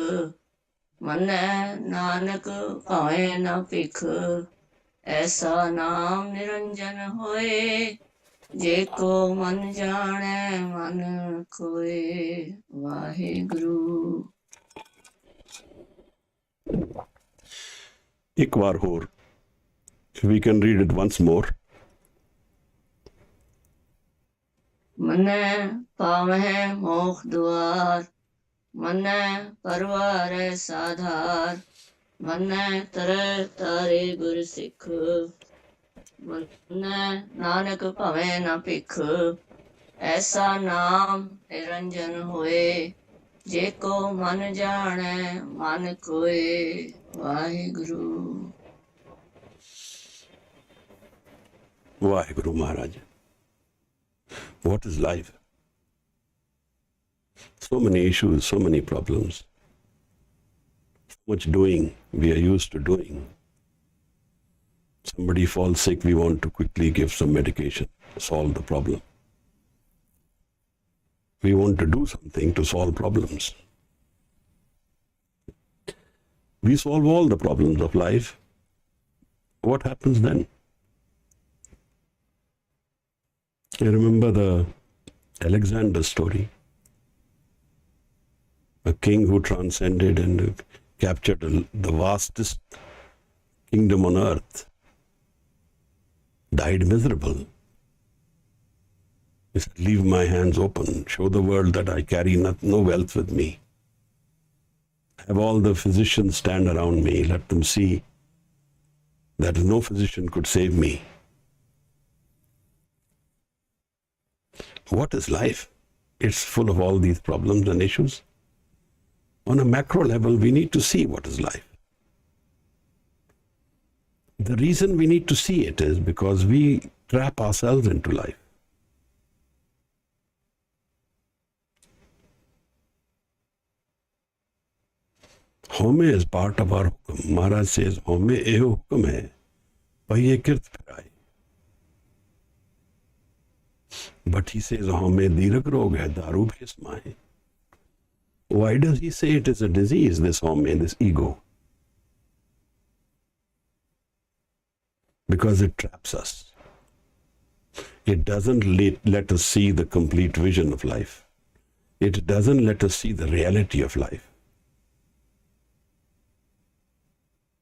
मन्ने नानक पावे न भिख, ऐसा नाम निरंजन होए, जे को मन जाने मन कोए. वाहिगुरु. एक बार और. We can read it once more. मन्ने पावे मोख द्वार, मन्ने परवार साधार, मन्ने तरै तारे गुर सिख, मन्ने नानक भवे न भिख, ऐसा नाम निरंजन होए, जे को मन जाने मन कोए. Waheguru. Vaheguru Maharaj. What is life? So many issues, so many problems. So much doing, we are used to doing. Somebody falls sick, we want to quickly give some medication, solve the problem. We want to do something to solve problems. We solve all the problems of life. What happens then? I remember the Alexander story. A king who transcended and captured the vastest kingdom on earth died miserable. He said, leave my hands open, show the world that I carry no wealth with me. Have all the physicians stand around me, let them see that no physician could save me. What is life? It's full of all these problems and issues. On a macro level, we need to see what is life. The reason we need to see it is because we trap ourselves into life. Home is part of our hukum. Maharaj says, Home eho hukum hai, pahiye kirt phirai. But he says, Home dirag rog hai, daru bhesma hai. Why does he say it is a disease, this home, this ego? Because it traps us. It doesn't let us see the complete vision of life. It doesn't let us see the reality of life.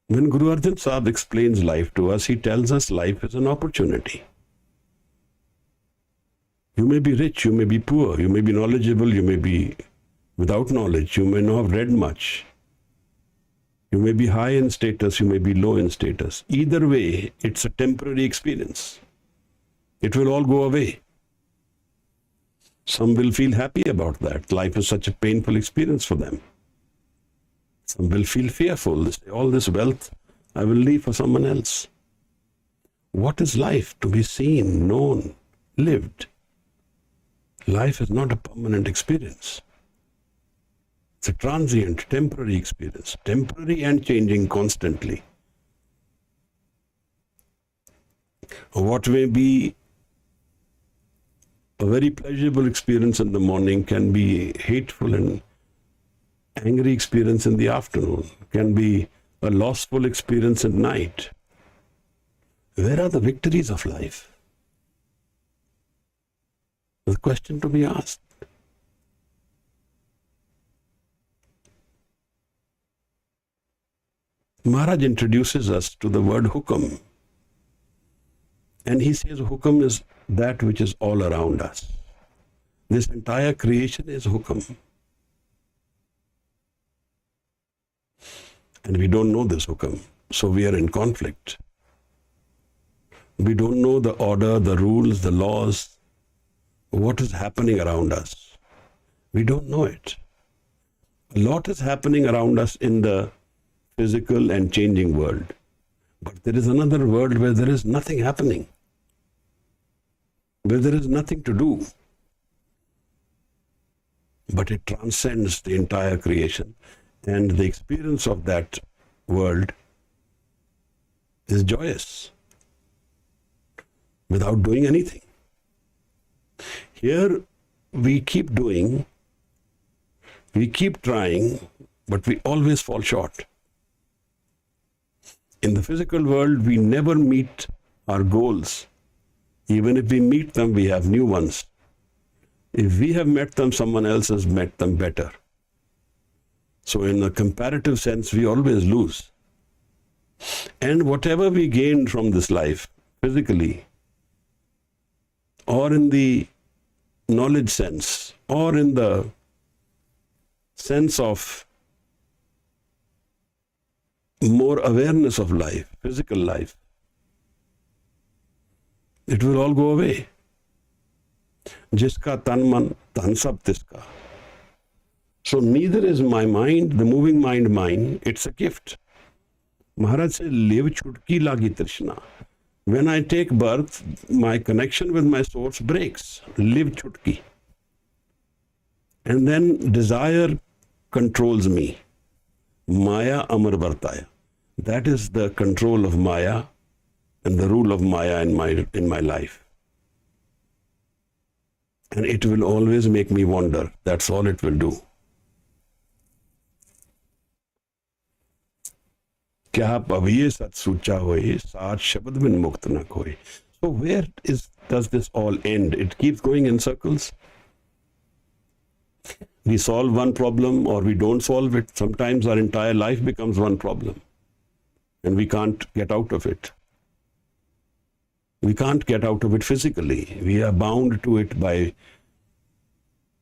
When Guru Arjan Sahib explains life to us, he tells us life is an opportunity. You may be rich, you may be poor, you may be knowledgeable, you may be without knowledge, you may not have read much. You may be high in status, you may be low in status. Either way, it's a temporary experience. It will all go away. Some will feel happy about that. Life is such a painful experience for them. Some will feel fearful. They say, all this wealth I will leave for someone else. What is life? To be seen, known, lived. Life is not a permanent experience. It's a transient, temporary experience. Temporary and changing constantly. What may be a very pleasurable experience in the morning can be hateful and angry experience in the afternoon, can be a lossful experience at night. Where are the victories of life? The question to be asked. Maharaj introduces us to the word hukum. And he says hukum is that which is all around us. This entire creation is hukum. And we don't know this hukum, so we are in conflict. We don't know the order, the rules, the laws, what is happening around us. We don't know it. A lot is happening around us in the physical and changing world. But there is another world where there is nothing happening, where there is nothing to do. But it transcends the entire creation. And the experience of that world is joyous, without doing anything. Here we keep doing, we keep trying, but we always fall short. In the physical world, we never meet our goals. Even if we meet them, we have new ones. If we have met them, someone else has met them better. So in a comparative sense, we always lose. And whatever we gain from this life, physically, or in the knowledge sense, or in the sense of more awareness of life, physical life, it will all go away. Jiska tan man, tan sab tiska. So neither is my mind, the moving mind, mine. It's a gift. Maharaj said, live chutki lagi trishna. When I take birth, my connection with my source breaks. Live chutki. And then desire controls me. Maya amar vartaya. That is the control of Maya and the rule of Maya in my life. And it will always make me wander. That's all it will do. क्या पविये सत सूचा होए सात शब्द बिन मुक्त न कोई. So where does this all end? It keeps going in circles. We solve one problem or we don't solve it. Sometimes our entire life becomes one problem and we can't get out of it. We can't get out of it physically. We are bound to it by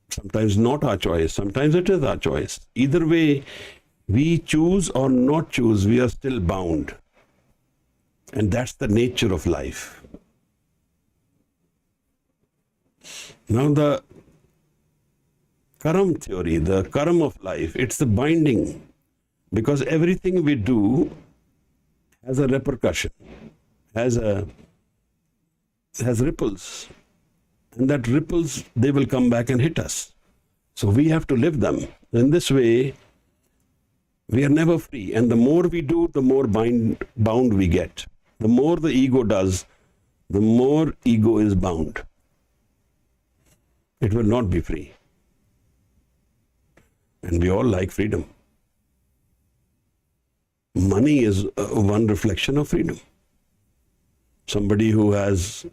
sometimes not our choice, sometimes it is our choice. Either way, we choose or not choose, we are still bound. And that's the nature of life. Now the karma theory, the karma of life, it's the binding, because everything we do has a repercussion, has ripples, and that ripples, they will come back and hit us. So we have to live them. In this way, we are never free, and the more we do, the more bound we get. The more the ego does, the more ego is bound. It will not be free. And we all like freedom. Money is one reflection of freedom. Somebody who has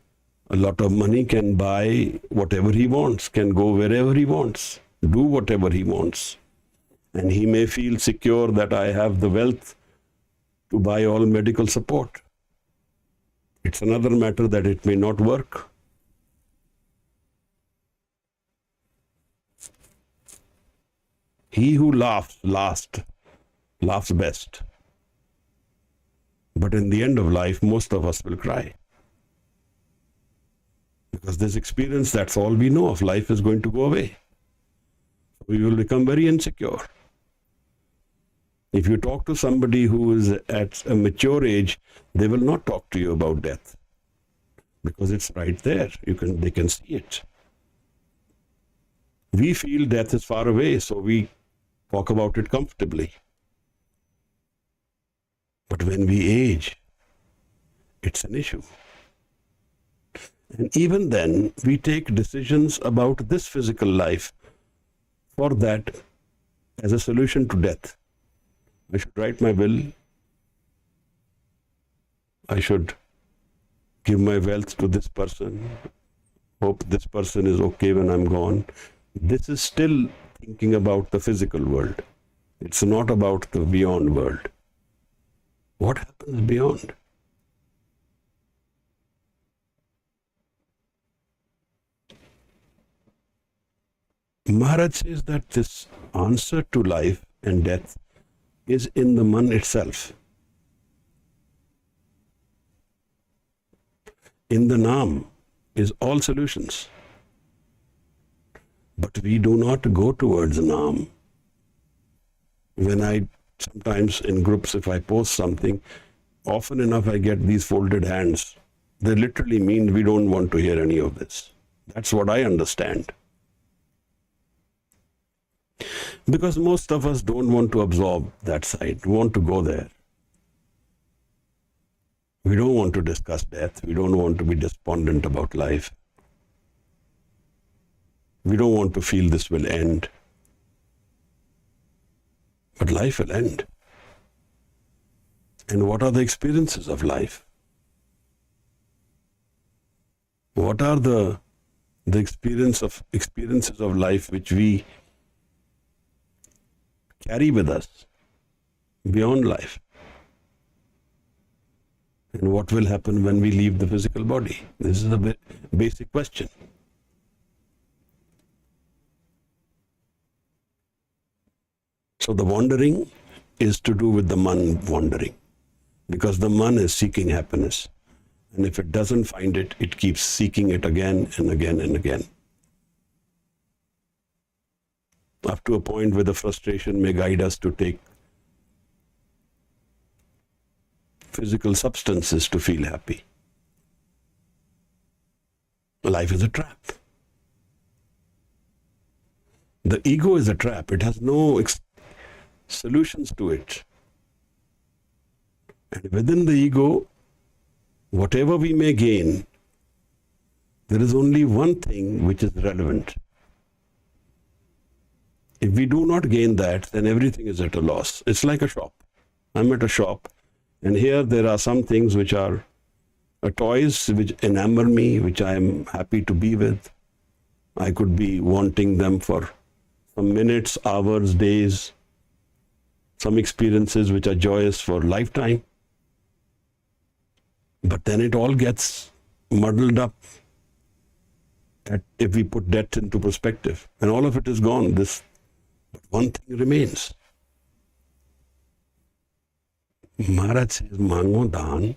a lot of money can buy whatever he wants, can go wherever he wants, do whatever he wants. And he may feel secure that I have the wealth to buy all medical support. It's another matter that it may not work. He who laughs last laughs best. But in the end of life, most of us will cry. Because this experience, that's all we know of. Life is going to go away. We will become very insecure. If you talk to somebody who is at a mature age, they will not talk to you about death. Because it's right there. They can see it. We feel death is far away, so we talk about it comfortably. But when we age, it's an issue. And even then, we take decisions about this physical life for that as a solution to death. I should write my will. I should give my wealth to this person. Hope this person is okay when I'm gone. This is still thinking about the physical world. It's not about the beyond world. What happens beyond? Maharaj says that this answer to life and death is in the man itself. In the Naam is all solutions. But we do not go towards Naam. Sometimes in groups, if I post something, often enough I get these folded hands. They literally mean we don't want to hear any of this. That's what I understand. Because most of us don't want to absorb that side, want to go there. We don't want to discuss death. We don't want to be despondent about life. We don't want to feel this will end. But life will end. And what are the experiences of life? What are the experiences of life which we carry with us beyond life? And what will happen when we leave the physical body? This is the basic question. So the wandering is to do with the man wandering, because the man is seeking happiness. And if it doesn't find it, it keeps seeking it again and again and again. Up to a point where the frustration may guide us to take physical substances to feel happy. Life is a trap. The ego is a trap. It has no solutions to it. And within the ego, whatever we may gain, there is only one thing which is relevant. If we do not gain that, then everything is at a loss. It's like a shop. I'm at a shop, and here there are some things which are toys which enamor me, which I am happy to be with. I could be wanting them for some minutes, hours, days, some experiences which are joyous for lifetime. But then it all gets muddled up if we put death into perspective. And all of it is gone. But one thing remains. Maharaj says, Mango Dhan,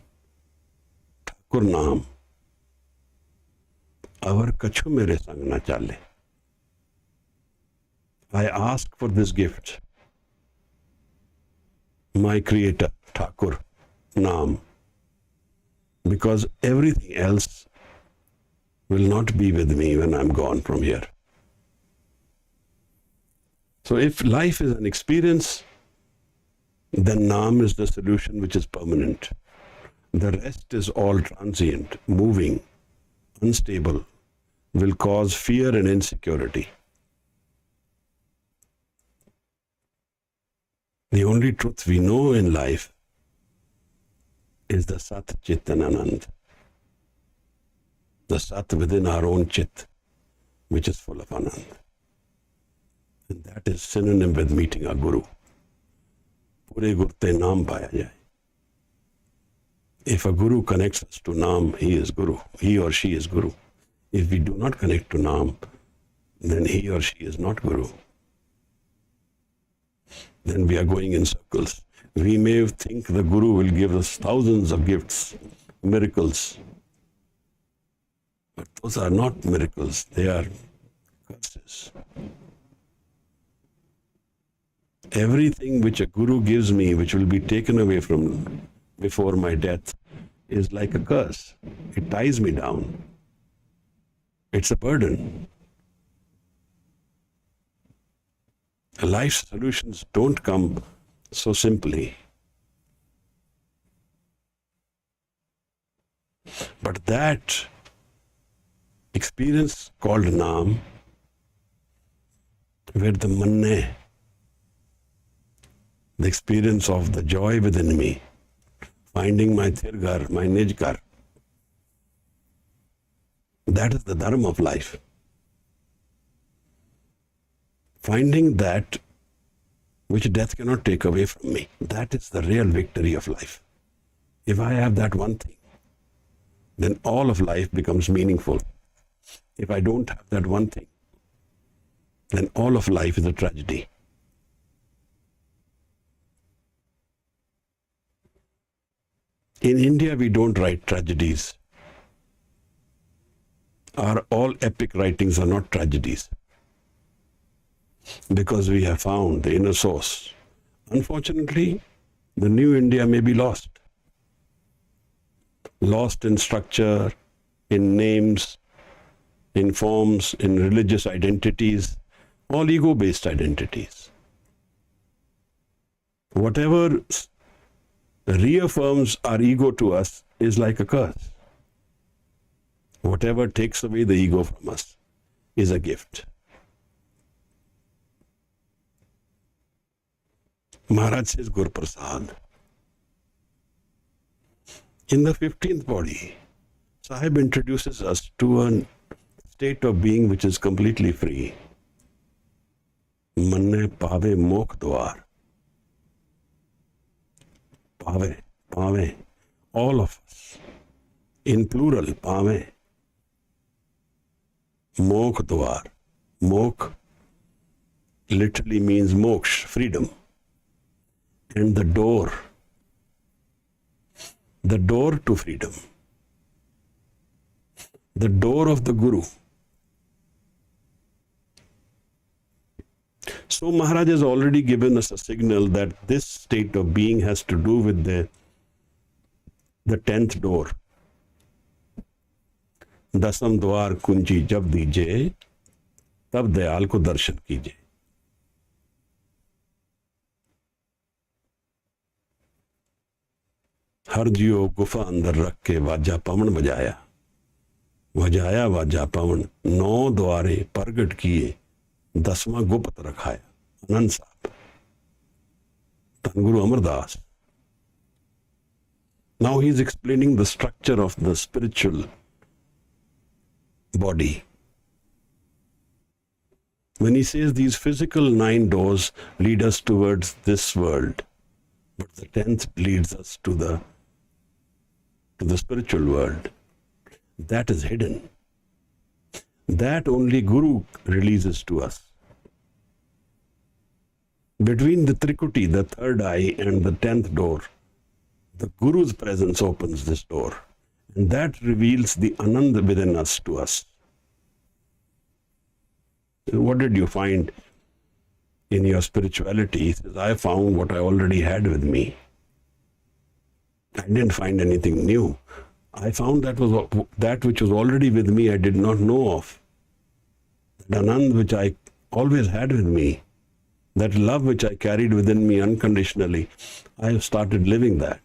Thakur Naam. अवर कछु मेरे संग न चाले. I ask for this gift, my Creator, Thakur, Naam, because everything else will not be with me when I'm gone from here. So if life is an experience, then Naam is the solution which is permanent. The rest is all transient, moving, unstable, will cause fear and insecurity. The only truth we know in life is the Sat, Chit and Anand. The Sat within our own Chit, which is full of Anand. And that is synonym with meeting a Guru. Pure Gurte Naam paya jaye. If a Guru connects us to Naam, he is Guru. He or she is Guru. If we do not connect to Naam, then he or she is not Guru. Then we are going in circles. We may think the Guru will give us thousands of gifts, miracles. But those are not miracles, they are curses. Everything which a Guru gives me, which will be taken away from before my death, is like a curse. It ties me down. It's a burden. Life's solutions don't come so simply. But that experience called Naam, where the manne, the experience of the joy within me, finding my thirgar, my nijgar, that is the dharma of life. Finding that which death cannot take away from me, that is the real victory of life. If I have that one thing, then all of life becomes meaningful. If I don't have that one thing, then all of life is a tragedy. In India, we don't write tragedies. Our all epic writings are not tragedies, because we have found the inner source. Unfortunately, the new India may be lost. Lost in structure, in names, in forms, in religious identities, all ego-based identities. Whatever reaffirms our ego to us is like a curse. Whatever takes away the ego from us is a gift. Maharaj says Gur Prasad. In the 15th body, Sahib introduces us to a state of being which is completely free. Manne pave mokh dwar. Pave, pave, all of us. In plural, pave. Mokh dwar. Mokh literally means moksha, freedom. And the door to freedom, the door of the Guru. So Maharaj has already given us a signal that this state of being has to do with the 10th door. Dasam dwar kunji jab dije, tab Dayal को दर्शन कीजिए. हर जियो गुफा अंदर रख के वाजा पवन बजाया, बजाया वाजा पवन, 9 द्वारे प्रगट किए, 10वां गुप्त रखाया. आनंद साहब, Guru Amardas. Now he is explaining the structure of the spiritual body. When he says these physical 9 doors lead us towards this world, but the 10th leads us to the spiritual world. That is hidden. That only Guru releases to us. Between the Trikuti, the third eye, and the 10th door, the Guru's presence opens this door. And that reveals the Ananda within us to us. What did you find in your spirituality? He says, I found what I already had with me. I didn't find anything new. I found that which was already with me I did not know of. That Anand which I always had with me, that love which I carried within me unconditionally, I have started living that.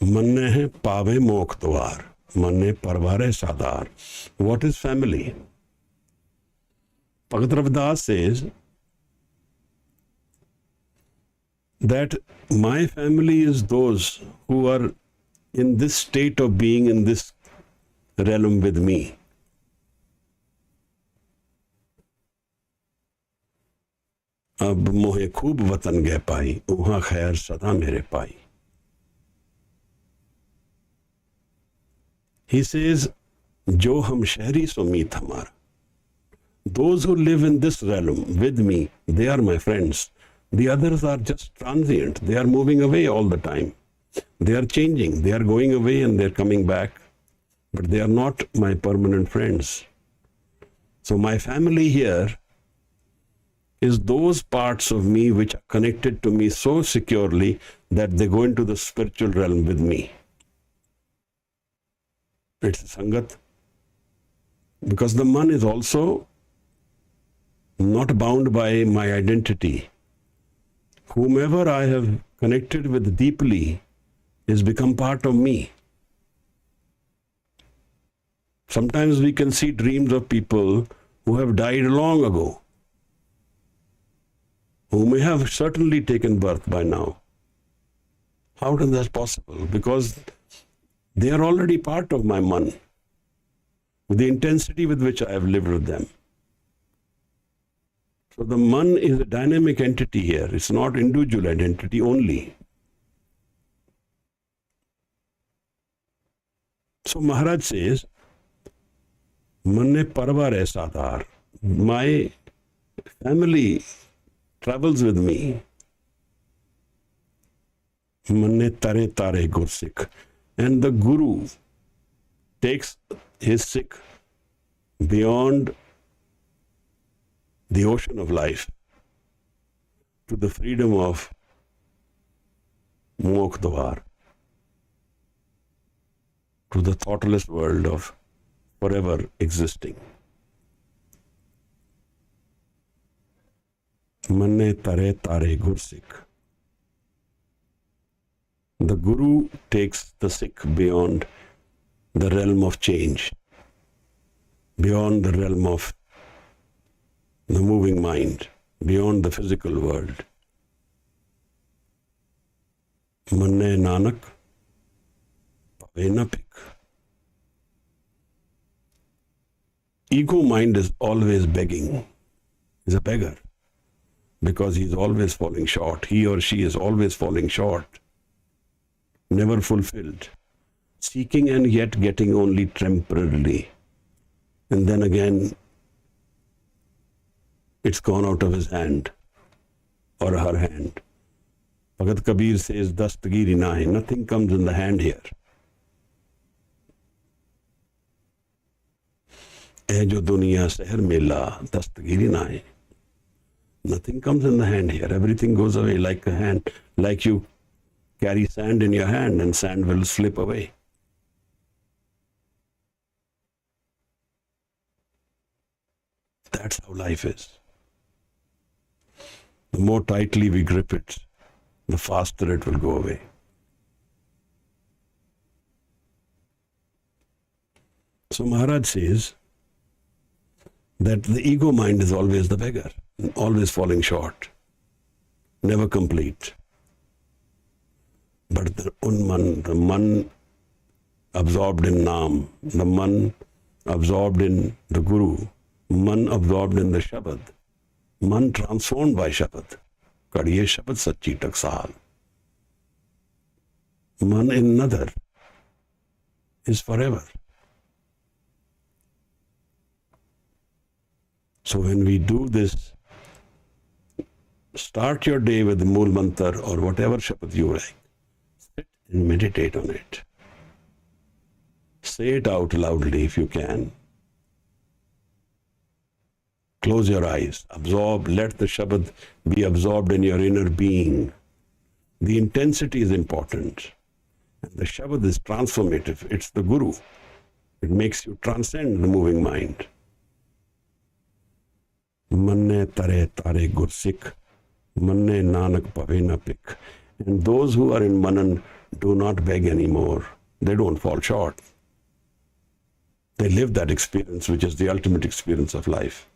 Manne hai pave mokh dwar, manne parvare sadar. What is family? Bhagat Ravidas says that my family is those who are in this state of being in this realm with me. अब मोहे खूब वतन गए पाई, वहां खैर सदा मेरे पाई. He says, जो हम शहरी सो मीत हमारा. Those who live in this realm with me, they are my friends. The others are just transient. They are moving away all the time. They are changing. They are going away and they are coming back. But they are not my permanent friends. So my family here is those parts of me which are connected to me so securely that they go into the spiritual realm with me. It's Sangat. Because the man is also not bound by my identity. Whomever I have connected with deeply is become part of me. Sometimes we can see dreams of people who have died long ago, who may have certainly taken birth by now. How is that possible? Because they are already part of my man, with the intensity with which I have lived with them. So the man is a dynamic entity here. It's not individual identity only. So Maharaj says, Manne parvare sadar. My family travels with me. Manne tare tare gursik. And the Guru takes his Sikh beyond the ocean of life to the freedom of Mokh Dwar, to the thoughtless world of forever existing. Manne tare tare gursik. The Guru takes the Sikh beyond the realm of change, beyond the realm of the moving mind, beyond the physical world. Manne Nanak, pave na pik. Ego mind is always begging. He's a beggar because he's always falling short. He or she is always falling short, never fulfilled, seeking and yet getting only temporarily. And then again, it's gone out of his hand or her hand. Bhagat Kabir says, Dastagiri nahi, nothing comes in the hand here. Eh jo duniya seher mela, dastagiri nahi. Nothing comes in the hand here. Everything goes away like a hand, like you carry sand in your hand and sand will slip away. That's how life is. The more tightly we grip it, the faster it will go away. So Maharaj says that the ego mind is always the beggar, always falling short, never complete. But the unman, the man absorbed in Naam, the man absorbed in the Guru, man absorbed in the Shabad, man transformed by Shabad. Kadiye Shabad Sachi Taksal. Man in another is forever. So when we do this, start your day with the Mool Mantar or whatever Shabad you like. Sit and meditate on it. Say it out loudly if you can. Close your eyes. Absorb. Let the Shabad be absorbed in your inner being. The intensity is important. And the Shabad is transformative. It's the Guru. It makes you transcend the moving mind. Manne tare tare Gursikh, Manne Nanak pave na pikh. And those who are in Manan do not beg anymore. They don't fall short. They live that experience, which is the ultimate experience of life.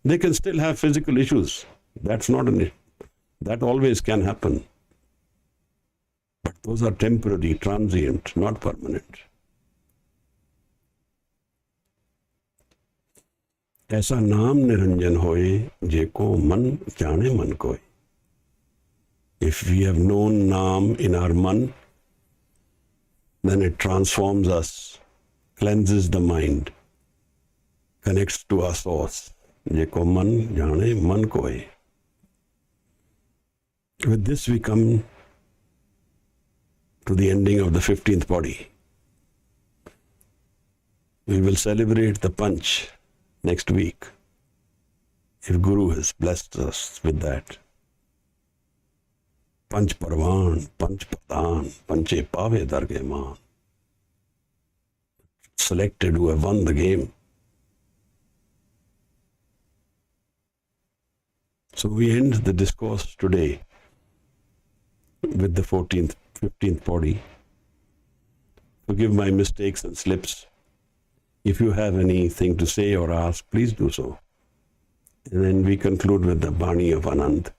They can still have physical issues. That's not an issue. That always can happen. But those are temporary, transient, not permanent. ऐसा नाम निरंजन होए जेको मन जाने मन कोय. If we have known Naam in our man, then it transforms us, cleanses the mind, connects to our source. Jeko man jane man koi. With this we come to the ending of the 15th body. We will celebrate the Panch next week, if Guru has blessed us with that. Panch Parvan, Panch Pradhan, Panche Pave Darge Man. Selected who have won the game. So we end the discourse today with the 15th body. Forgive my mistakes and slips. If you have anything to say or ask, please do so. And then we conclude with the Bani of Anand,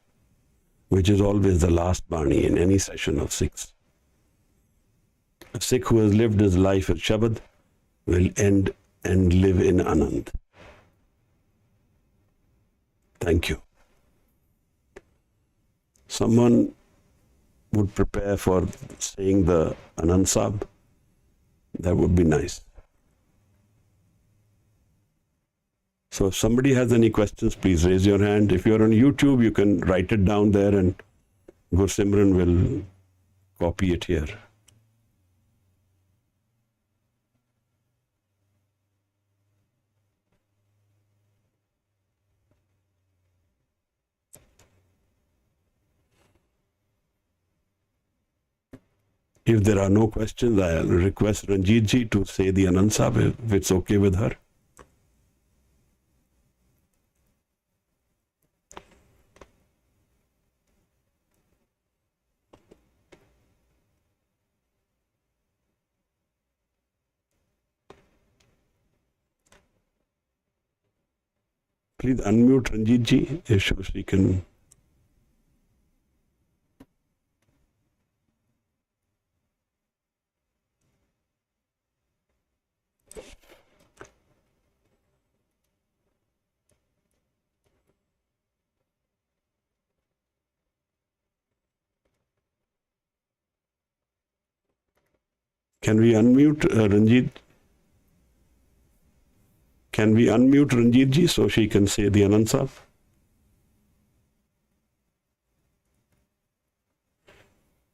which is always the last Bani in any session of Sikhs. A Sikh who has lived his life at Shabad will end and live in Anand. Thank you. Someone would prepare for saying the Anand Sahib. That would be nice. So if somebody has any questions, please raise your hand. If you're on YouTube, you can write it down there and Gursimran will copy it here. If there are no questions, I'll request Ranjit ji to say the Anand Sahib if it's okay with her. Please unmute Ranjit ji if she can. Can we unmute Ranjit? Can we unmute Ranjit ji so she can say the Anand Sahib?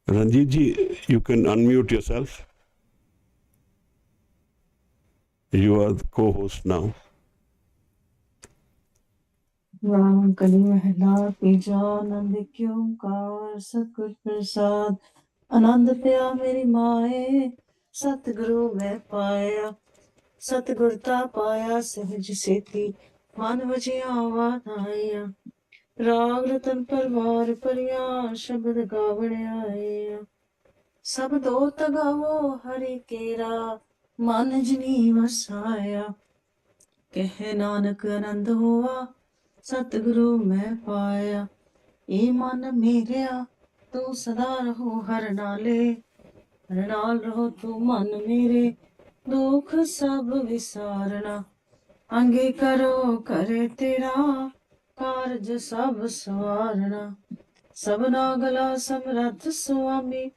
Ranjit ji, you can unmute yourself. You are the co-host now. Ram कली महला तीजा आनंद क्यों car सतगुर प्रसाद आनंद पिया मेरी माए सतगुरु मैं पाया सतगुरता पाया सहज सेती मन वजिया वाधाया राग रतन परवार परिया शब्द गावण आया सब दो तगावो हरि केरा मन जनी वसाया कह नानक आनंद हुआ सतगुरु मैं पाया ए मन मेरिया तू सदा रहो हर नाले हर नाल रहो तू मन मेरे दुख सब विसारना अंगे करो करे तेरा कारज सब सवारना सबना गला समरथ स्वामी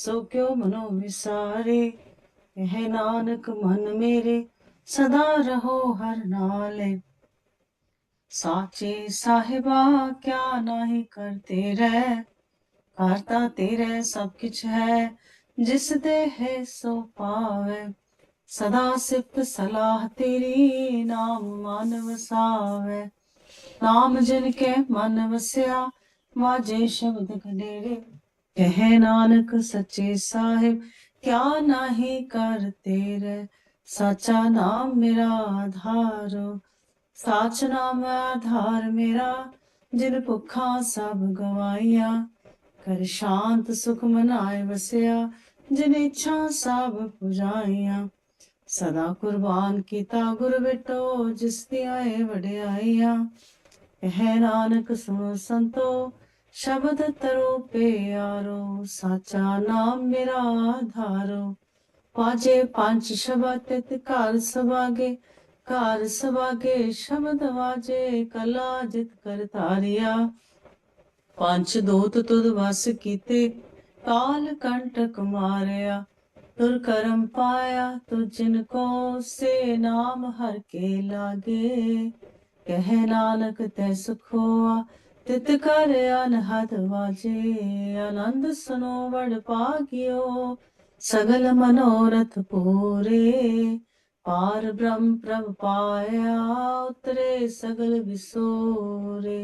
सो क्यों मनो विसारे कह नानक मन मेरे सदा रहो हर नाले साचे साहिबा क्या नाही करते रह करता तेरे सब कुछ है जिस दे है सो पावे सदा सिफ्त सलाह तेरी नाम मन वसावे। नाम जिन के मन वसिया वाजे शब्द खडेरे। कहे नानक सच्चे साहिब क्या नाही कर तेरे। साचा नाम मेरा आधारो साच नाम आधार मेरा। जिन भुखा सब गवाइया कर शांत सुख मनाए वसिया। जिन इच्छा सब पुजाइया सदा कुर्बान कीता गुर बिटो जिस दियां वड्याइया। कह नानक सुनो संतो शब्द तरो प्यारो। साचा नाम मेरा आधारो वाजे पंच शब्द तित घर सभागे। घर सभागे शब्द वाजे कला जित कर तारिया। पंच दोत तुद वस कीते काल कंटक मारिया। तुर करम पाया तुझ जिनको से नाम हर के लागे। कह नानक तै सुखोआ तित कर अनहद वाजे। आनंद सुनो वड पागियो सगल मनोरथ पूरे। पार ब्रह्म प्रभ पाया उतरे सगल विसोरे।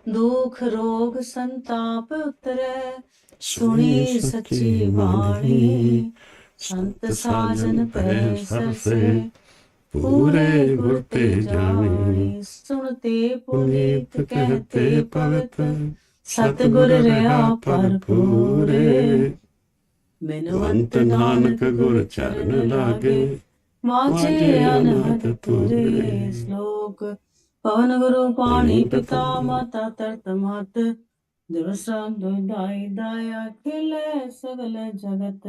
दुख रोग संताप उतरे सुनी सच्ची बाणी। संत साजन पै सरसे पूरे गुर ते जाने। सुनते पुनीत कहते पवित्र सतगुर रहा भरपूरे। बिनवंत नानक गुर चरण लागे वाजे अनहद तुरे। श्लोक पवन गुरु पाणी पिता माता तरत मत। दिवस रात दुधाई दाया खिले सगल जगत।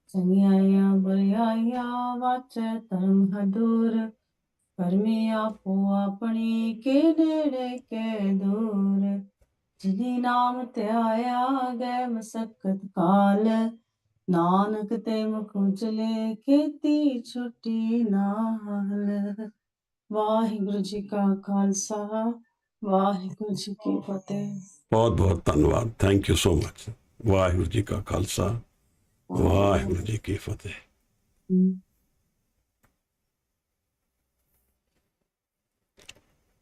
संगियाया बरियाया वाचे धर्म हदूर। करमी आपो अपनी के नेड़े के दूर। जिनी नाम त्याया गै मसकत काल। नानक ते मुख उजले खेती छुटी नाल। ਵਾਹਿਗੁਰੂ ਜੀ ਕਾ ਖਾਲਸਾ ਵਾਹਿਗੁਰੂ ਜੀ ਕੀ ਫਤਿਹ। ਬਹੁਤ ਬਹੁਤ ਧੰਨਵਾਦ। Thank you so much. Waheguru ji ਕਾ ਖਾਲਸਾ ਵਾਹਿਗੁਰੂ ਜੀ ਕੀ ਫਤਿਹ।